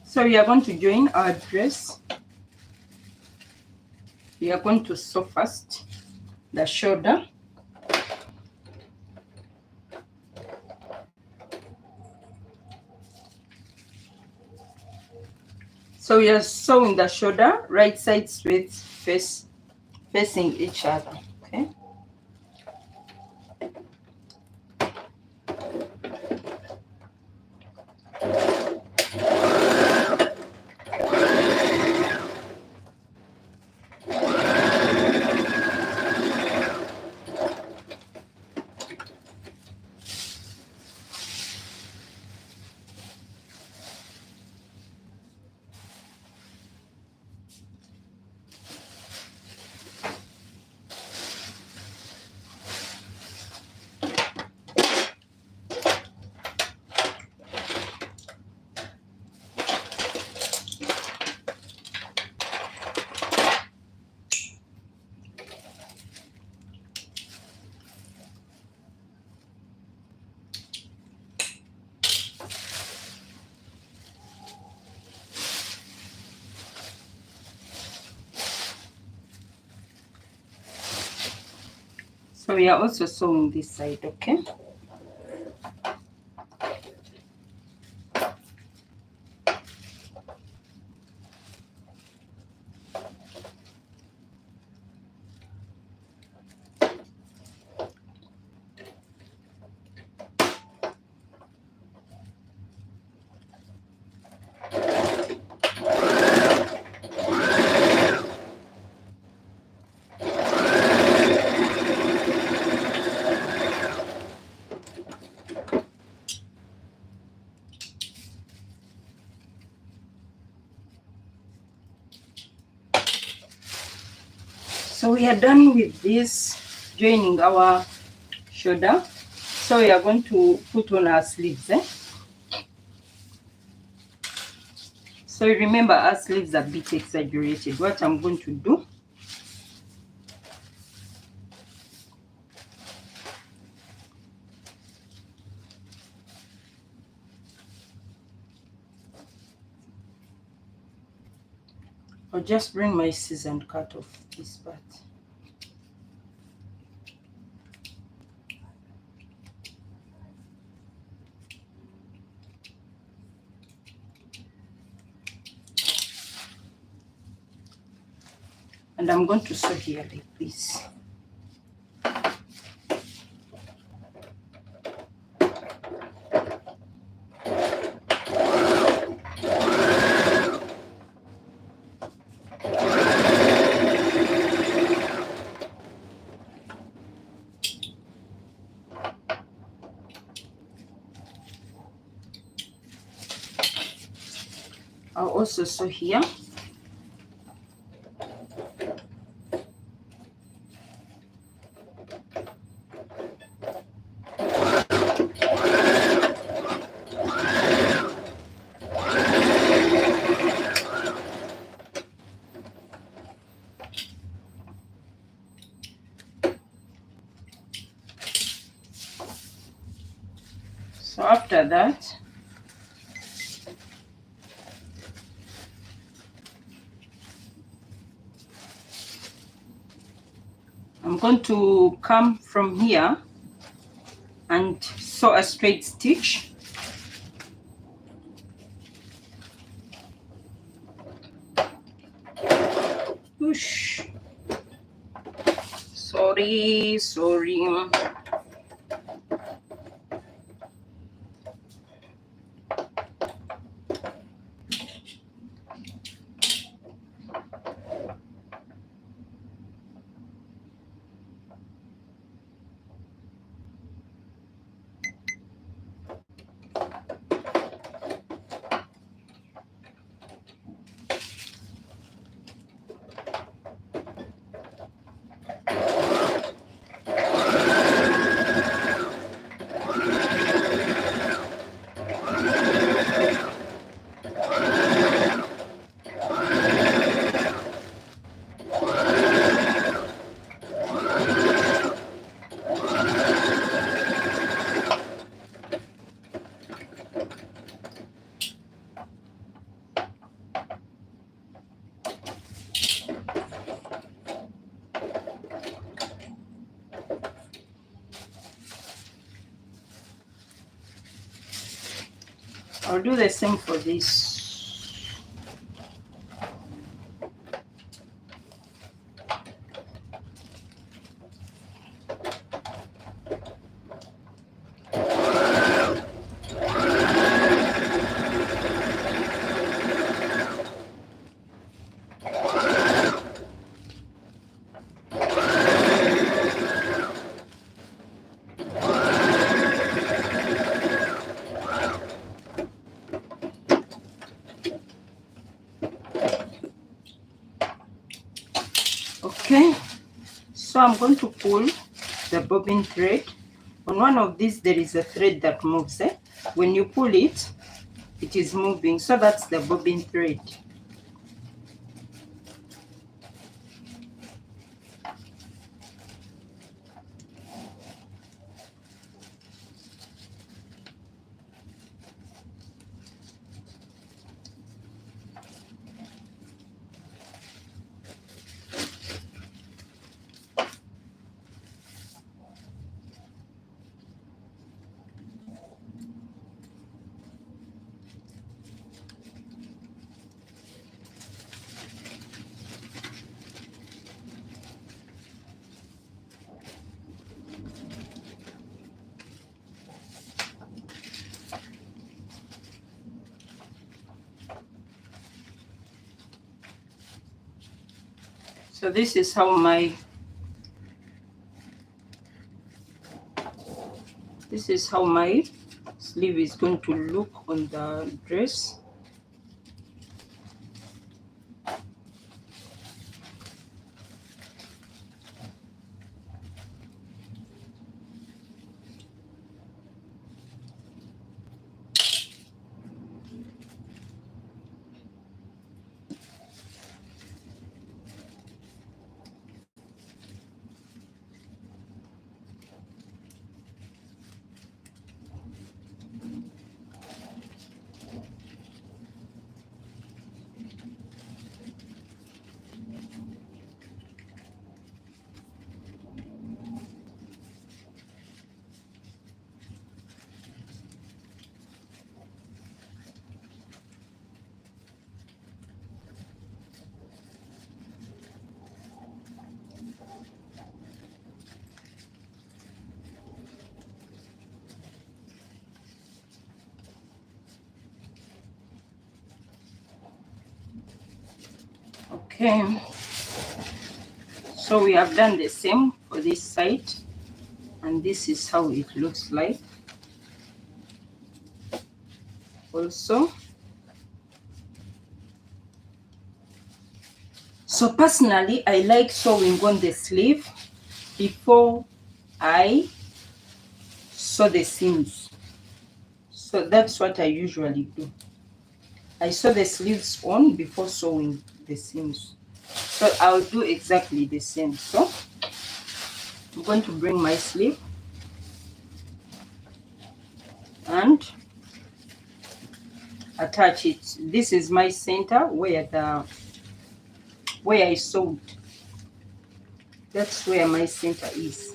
So we are going to join our dress. We are going to sew first the shoulder. So we are sewing the shoulder, right sides with facing each other. Okay. So we are also sewing this side, okay? So we are done with this, joining our shoulder. So we are going to put on our sleeves. So remember, our sleeves are a bit exaggerated. What I'm going to do, I'll just bring my scissors and cut off this part. And I'm going to sew here like this. I'll also sew here. So after that, I'm going to come from here and sew a straight stitch. Whoosh. Sorry. I'll do the same for this. Okay, so I'm going to pull the bobbin thread. On one of these there is a thread that moves. When you pull it, it is moving, so that's the bobbin thread. So this is how my sleeve is going to look on the dress. Okay, so we have done the same for this side, and this is how it looks like also. So personally, I like sewing on the sleeve before I sew the seams. So that's what I usually do. I sew the sleeves on before sewing the seams. So I'll do exactly the same. So I'm going to bring my sleeve and attach it. This is my center where I sewed. That's where my center is.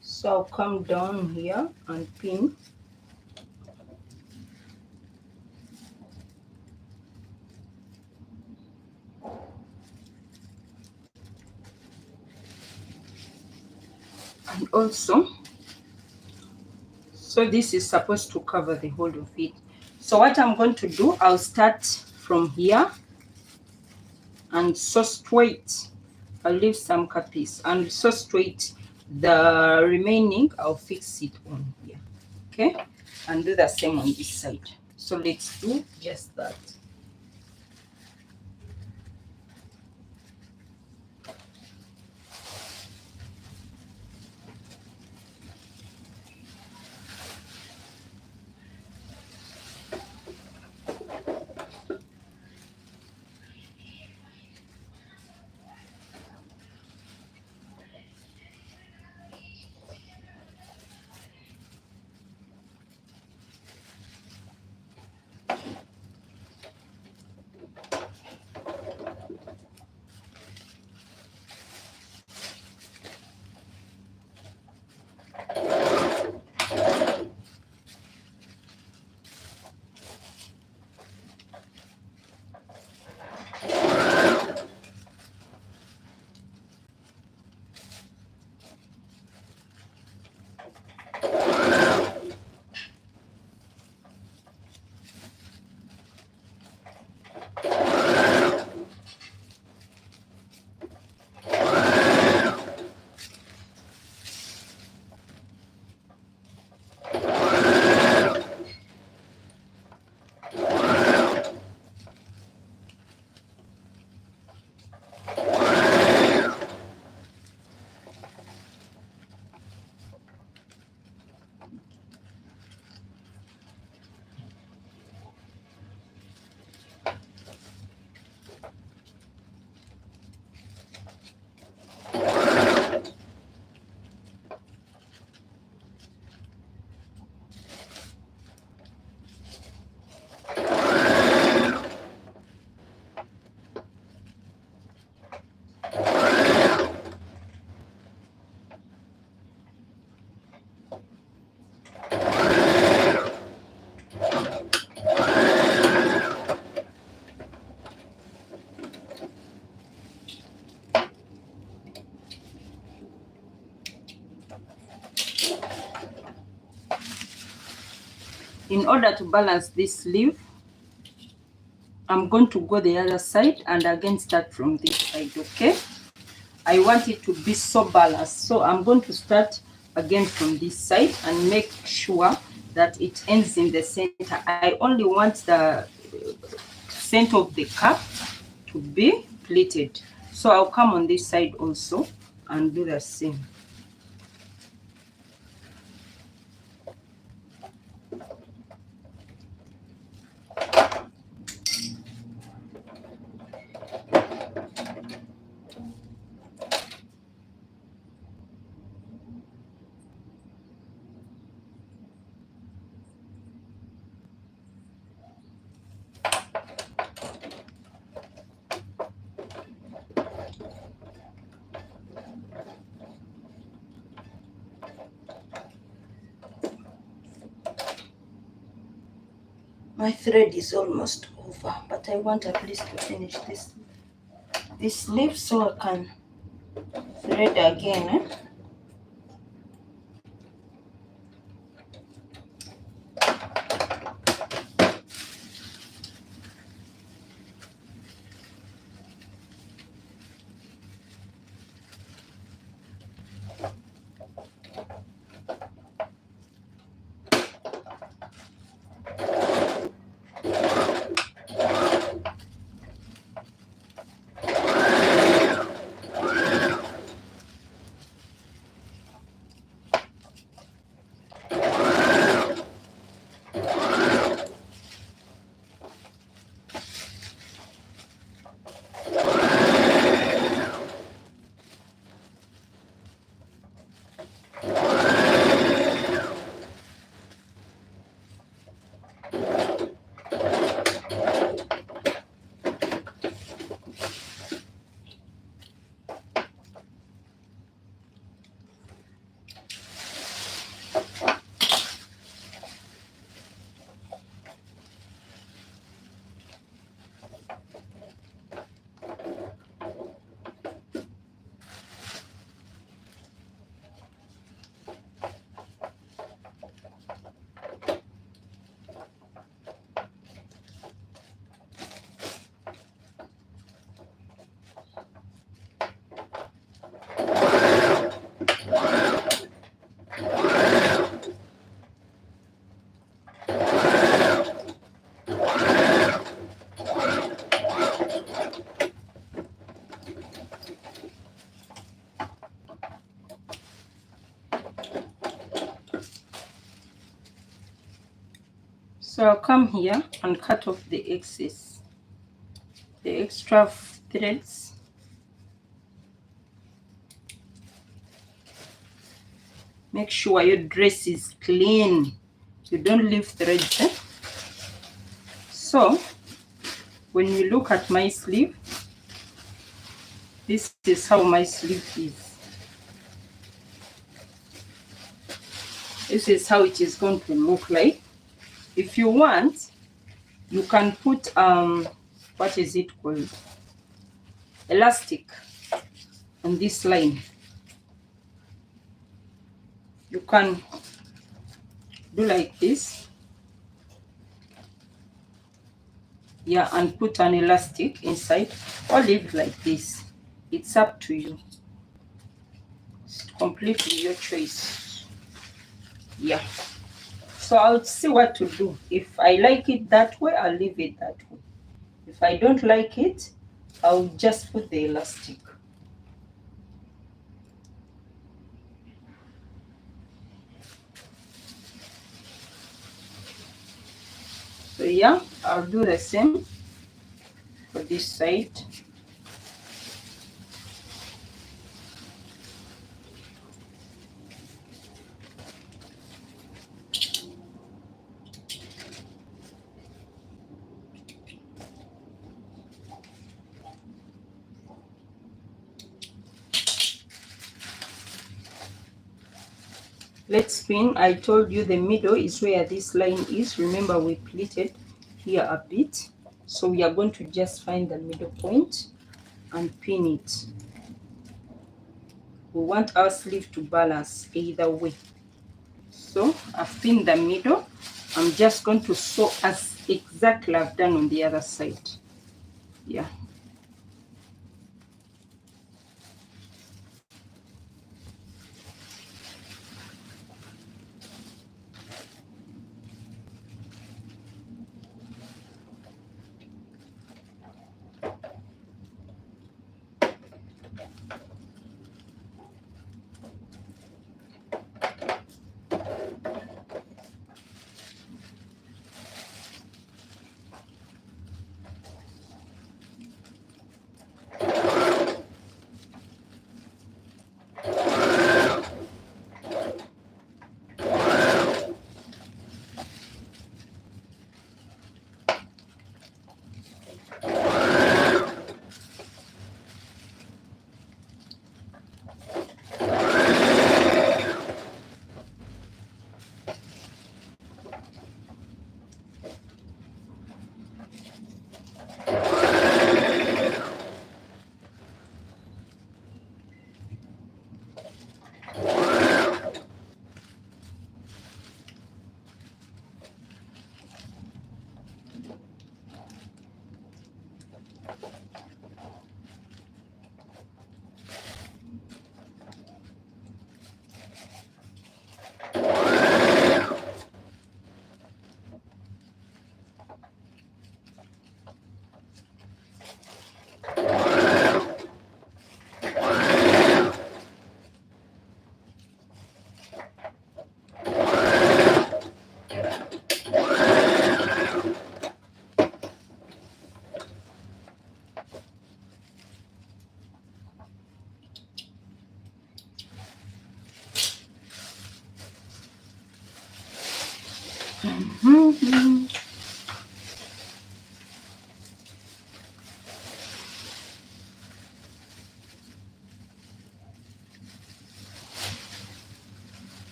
So I'll come down here and pin. And also, so this is supposed to cover the whole of it. So what I'm going to do, I'll start from here and sew straight. I'll leave some cappies and sew straight. The remaining, I'll fix it on here. Okay, and do the same on this side. So let's do just that. In order to balance this sleeve, I'm going to go the other side and again start from this side, okay? I want it to be so balanced. So I'm going to start again from this side and make sure that it ends in the center. I only want the center of the cup to be pleated. So I'll come on this side also and do the same. My thread is almost over, but I want at least to finish this sleeve so I can thread again. So I'll come here and cut off the excess, the extra threads. Make sure your dress is clean. You don't leave threads. So when you look at my sleeve, this is how my sleeve is. This is how it is going to look like. If you want, you can put what is it called, elastic on this line. You can do like this, yeah, and put an elastic inside, or leave like this. It's up to you. It's completely your choice. Yeah. So I'll see what to do. If I like it that way, I'll leave it that way. If I don't like it, I'll just put the elastic. So yeah, I'll do the same for this side. Let's pin. I told you the middle is where this line is. Remember, we pleated here a bit. So we are going to just find the middle point and pin it. We want our sleeve to balance either way. So I've pinned the middle. I'm just going to sew as exactly I've done on the other side. Yeah.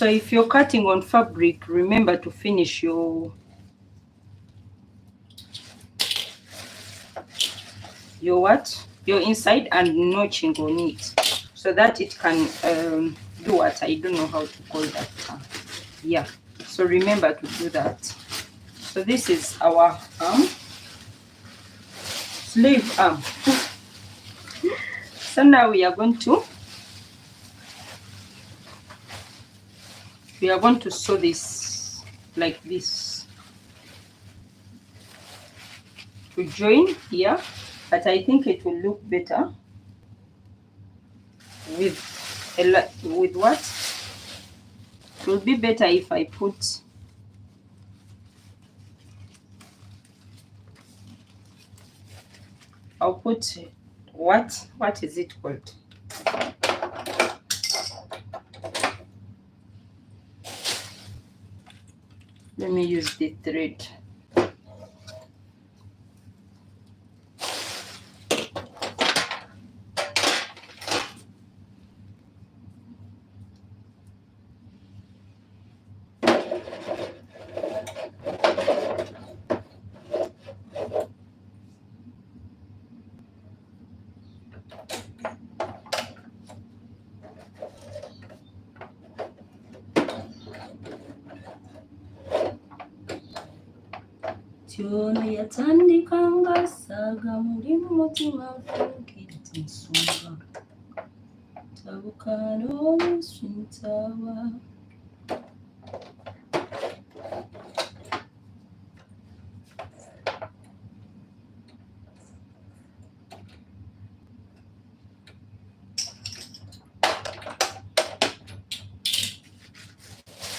So if you're cutting on fabric, remember to finish your your inside and notching on it, so that it can do what I don't know how to call that term. Yeah, so remember to do that. So this is our sleeve arm. So now we are going to sew this like this to join here, but I think it will look better with what? It will be better if I put what is it called? Let me use the thread. Tyono yatandika nga saga muli mu mutima nfuukidde ensonga tabukano omuswintawa.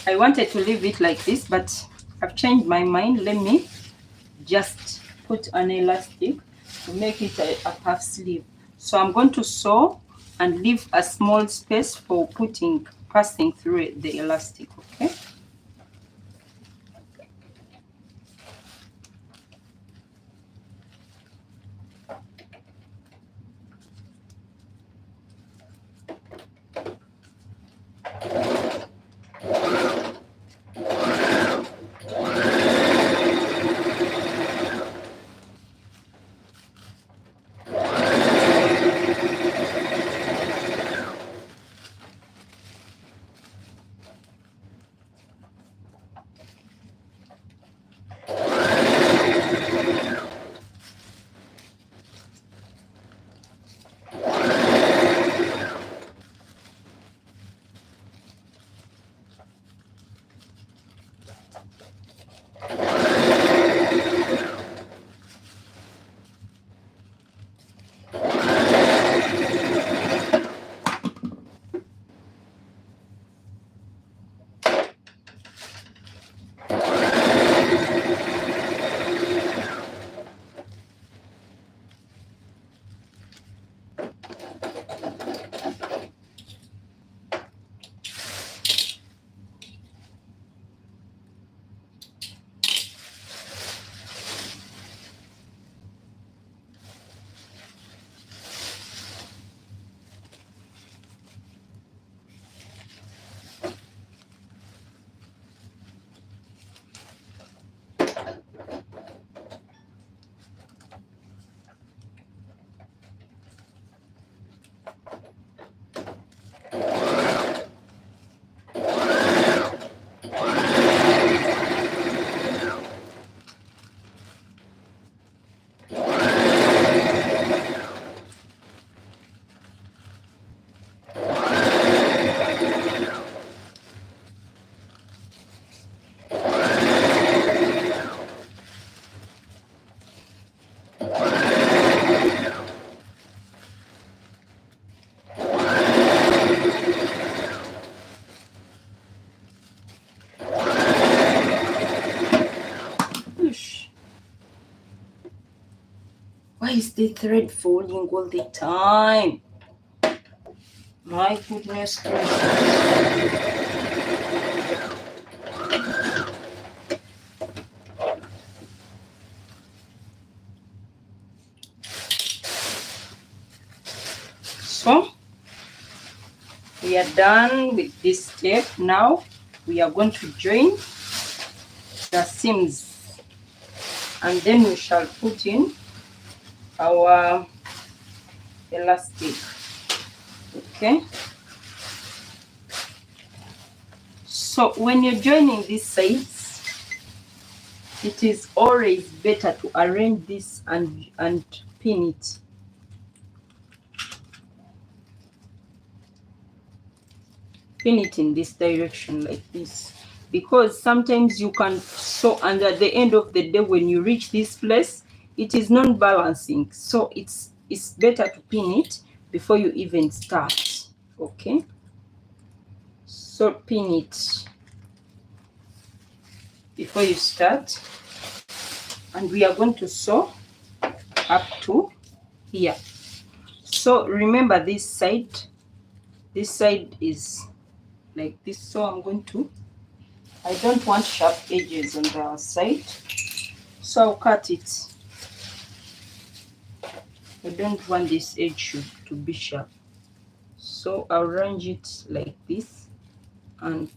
I wanted to leave it like this, but I've changed my mind. Let me just put an elastic to make it a half sleeve. So I'm going to sew and leave a small space for passing through the elastic, okay? Why is the thread falling all the time? My goodness gracious. So we are done with this step. Now we are going to join the seams, and then we shall put in our elastic. Okay, so when you're joining these sides, it is always better to arrange this and pin it. Pin it in this direction like this, because sometimes you can sew, and at the end of the day when you reach this place it is non-balancing, so it's better to pin it before you even start. Okay, so pin it before you start, and we are going to sew up to here. So remember, this side is like this, so I'm going to, I don't want sharp edges on the side, so I'll cut it. I don't want this edge to be sharp, so I'll arrange it like this, and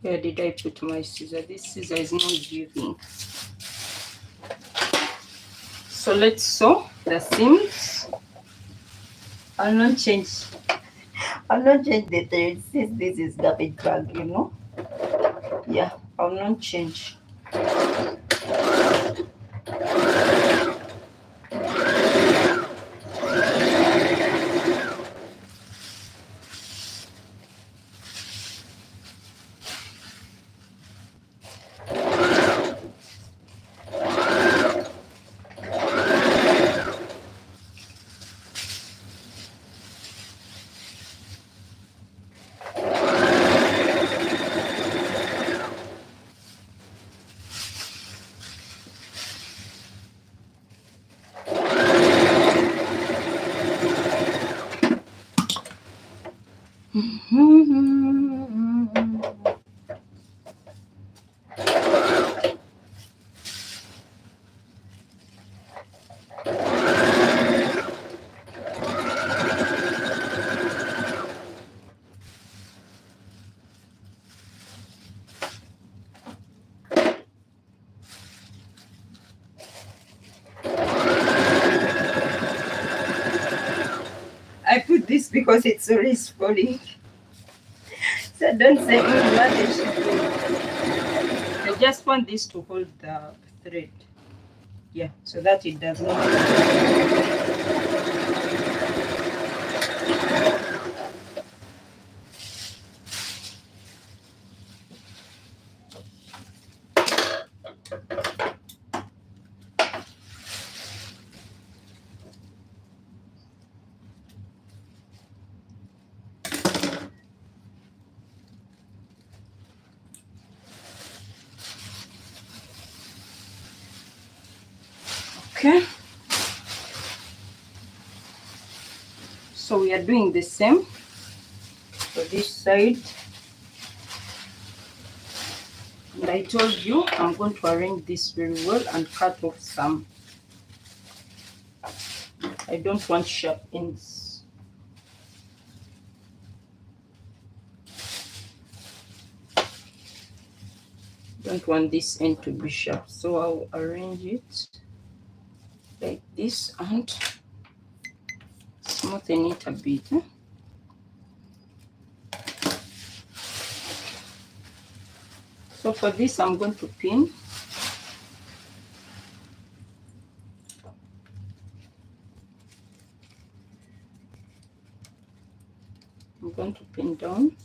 where did I put my scissor? This scissor is not giving. So let's sew the seams. I'll not change the thread since this is garbage bag, you know. Yeah, I'll not change. I put this because it's always falling. So don't say, what is she doing? I just want this to hold the thread. Yeah, so that it does not. Okay, so we are doing the same for this side, and I told you I'm going to arrange this very well and cut off some. I don't want sharp ends. Don't want this end to be sharp, so I'll arrange it like this and smoothen it a bit. So for this, I'm going to pin. I'm going to pin down.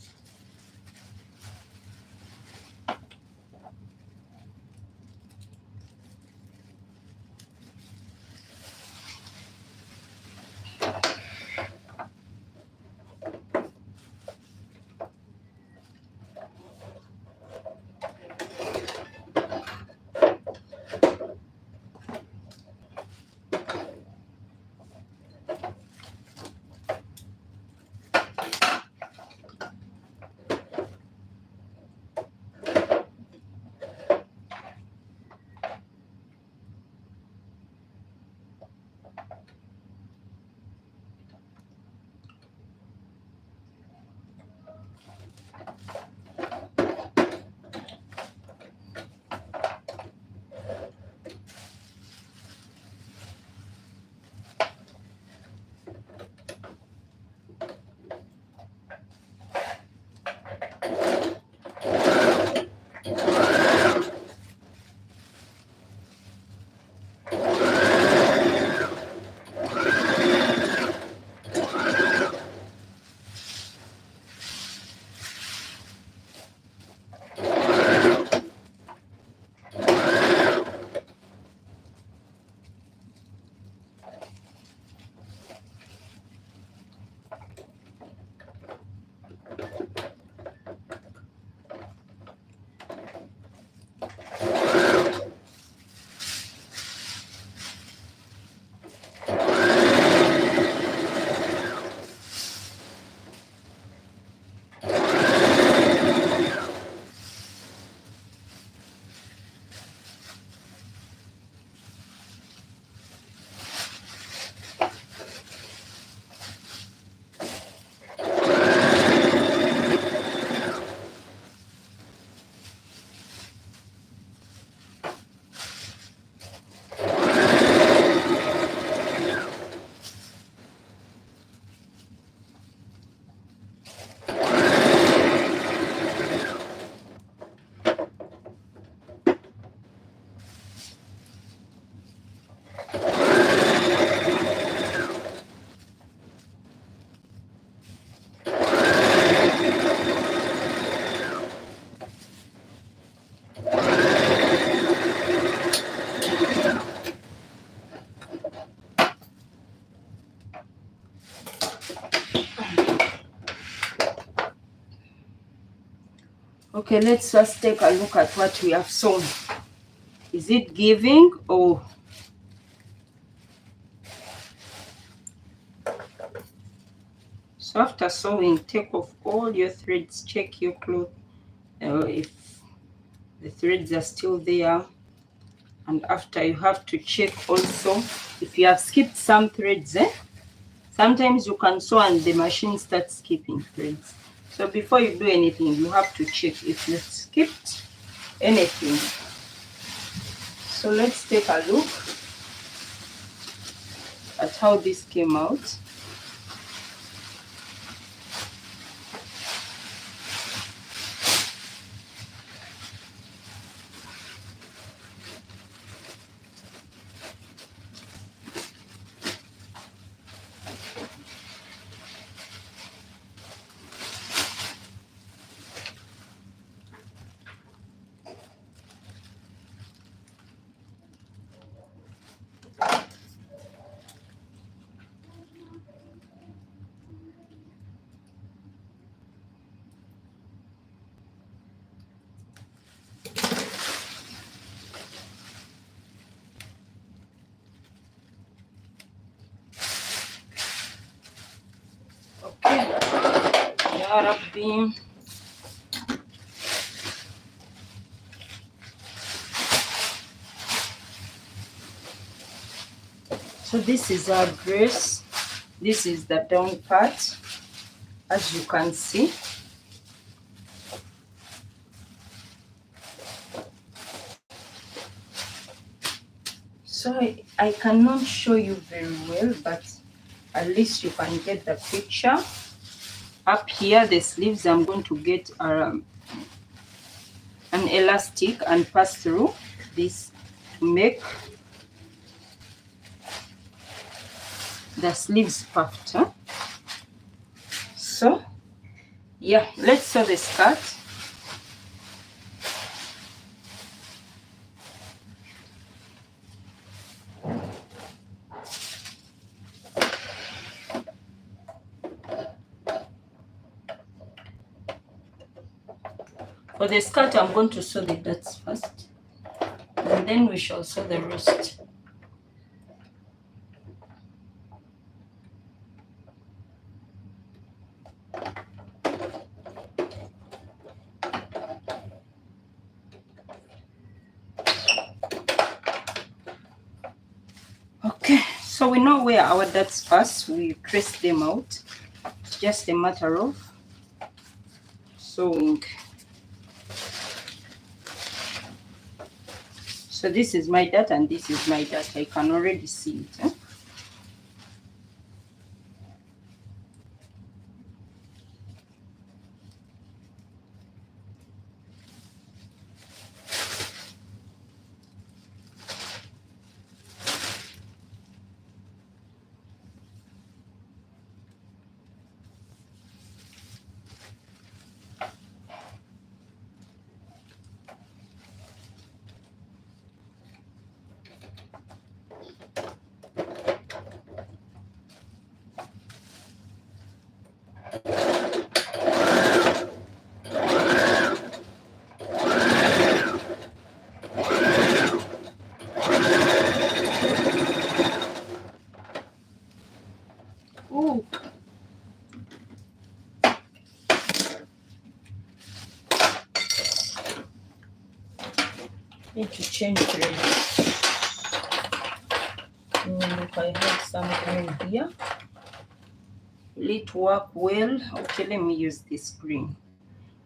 Okay, let's just take a look at what we have sewn. Is it giving or... So after sewing, take off all your threads, check your cloth if the threads are still there. And after, you have to check also if you have skipped some threads. Sometimes you can sew and the machine starts skipping threads. So before you do anything, you have to check if you skipped anything. So let's take a look at how this came out. يا ربي. So this is our dress. This is the down part, as you can see. So I cannot show you very well, but at least you can get the picture. Up here, the sleeves, I'm going to get an elastic and pass through this to make the sleeves puffed. So yeah, let's sew the skirt. For the skirt, I'm going to sew the dots first, and then we shall sew the rest. Okay, so we know where our dots first. We trace them out. It's just a matter of sewing. So this is my dot and this is my dot. I can already see it. Oh, need to change thread. If I have some green here, will it work well? Okay, let me use this green.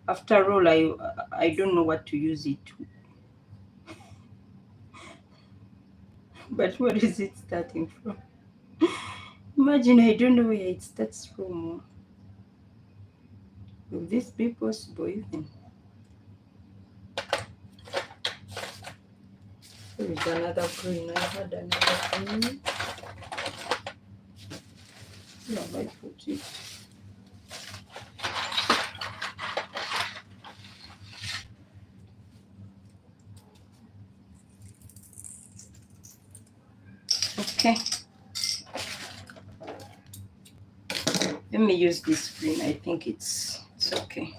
After all, I don't know what to use it to. But where is it starting from? Imagine I don't know where it starts from. Will this be possible even? There is another green. I had another green. Where have I put it? Okay. Let me use this green. I think it's okay.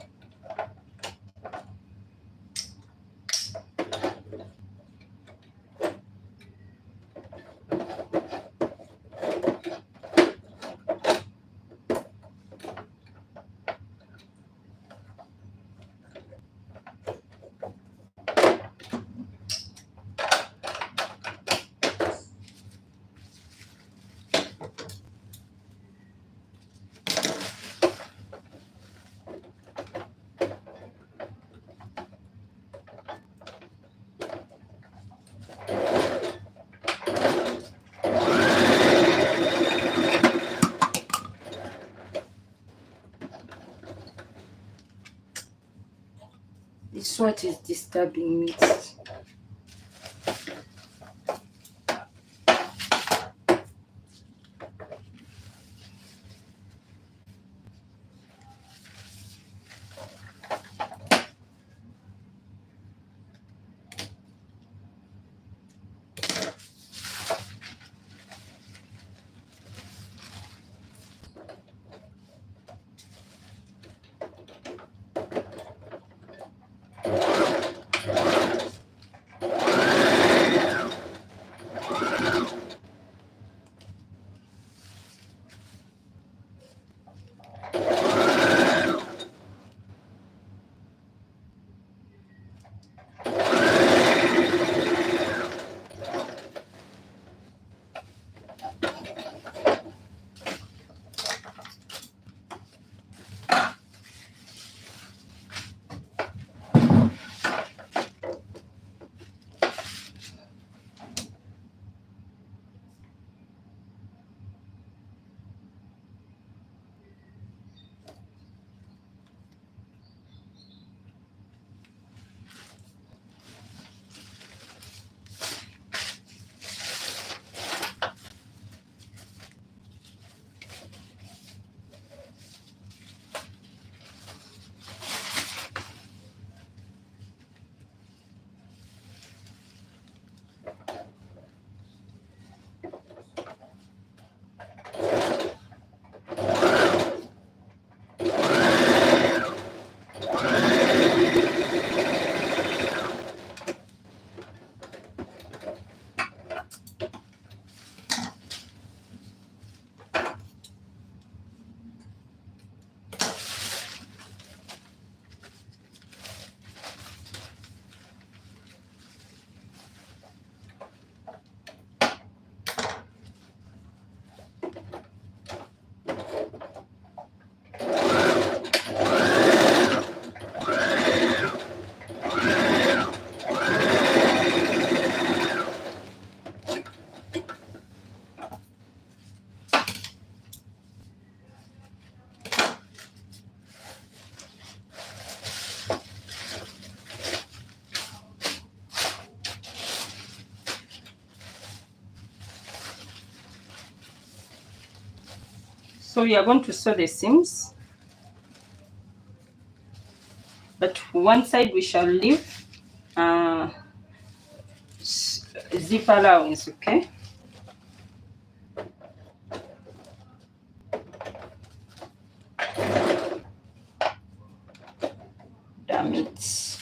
This what is disturbing me. So we are going to sew the seams, but one side we shall leave zip allowance, okay? Damn it.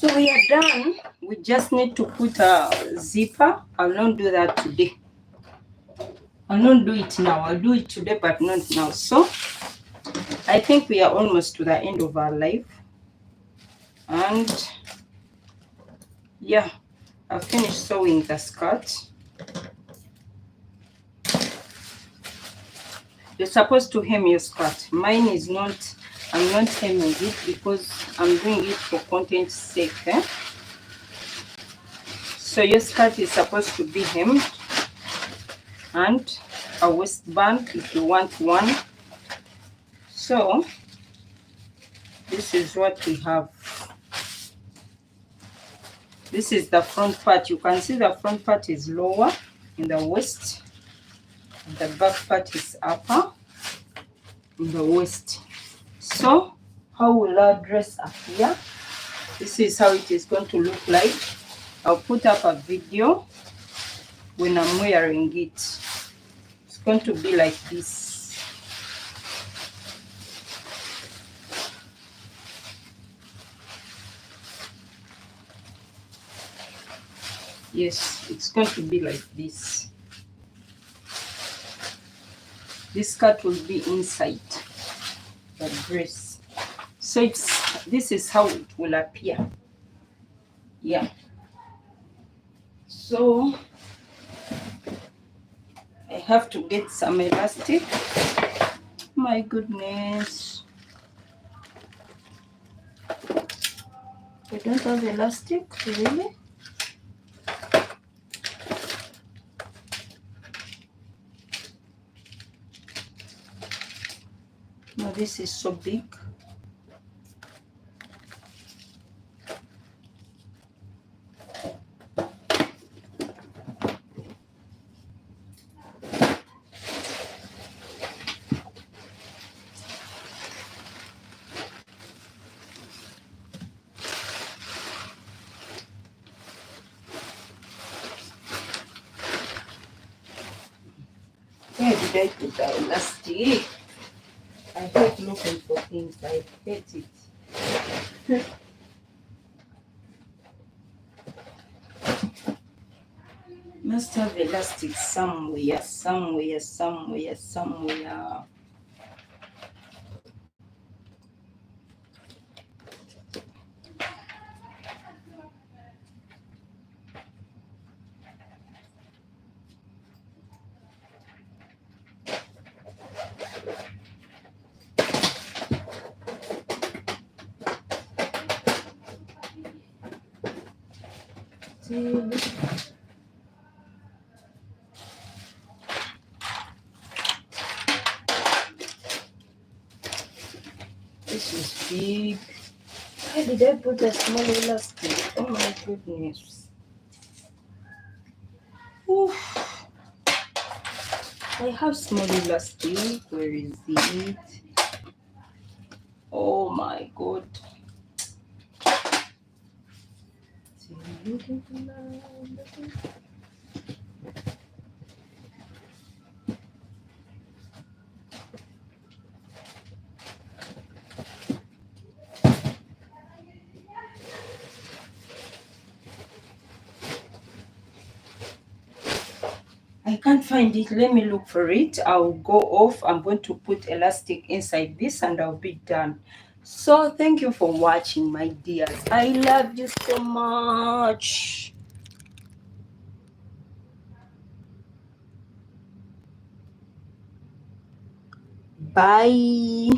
So we are done. We just need to put a zipper. I'll not do that today. I'll not do it now. I'll do it today, but not now. So I think we are almost to the end of our life. And yeah, I've finished sewing the skirt. You're supposed to hem your skirt. Mine is not, I'm not hemming it because I'm doing it for content's sake. So your skirt is supposed to be hemmed, and a waistband if you want one. So this is what we have. This is the front part. You can see the front part is lower in the waist. The back part is upper in the waist. So how will our dress appear? This is how it is going to look like. I'll put up a video when I'm wearing it. It's going to be like this. Yes, it's going to be like this. This skirt will be inside the dress. So this is how it will appear. Yeah. So I have to get some elastic. My goodness. I don't have elastic, really? No, this is so big. Where did I put the elastic? I hate looking for things. I hate it. Must have elastic somewhere. This is big. Why did I put a small elastic? Oh my goodness. Oof. I have small elastic. Where is it? Oh my god. I can't find it. Let me look for it. I'll go off. I'm going to put elastic inside this and I'll be done. So thank you for watching, my dears. I love you so much. Bye.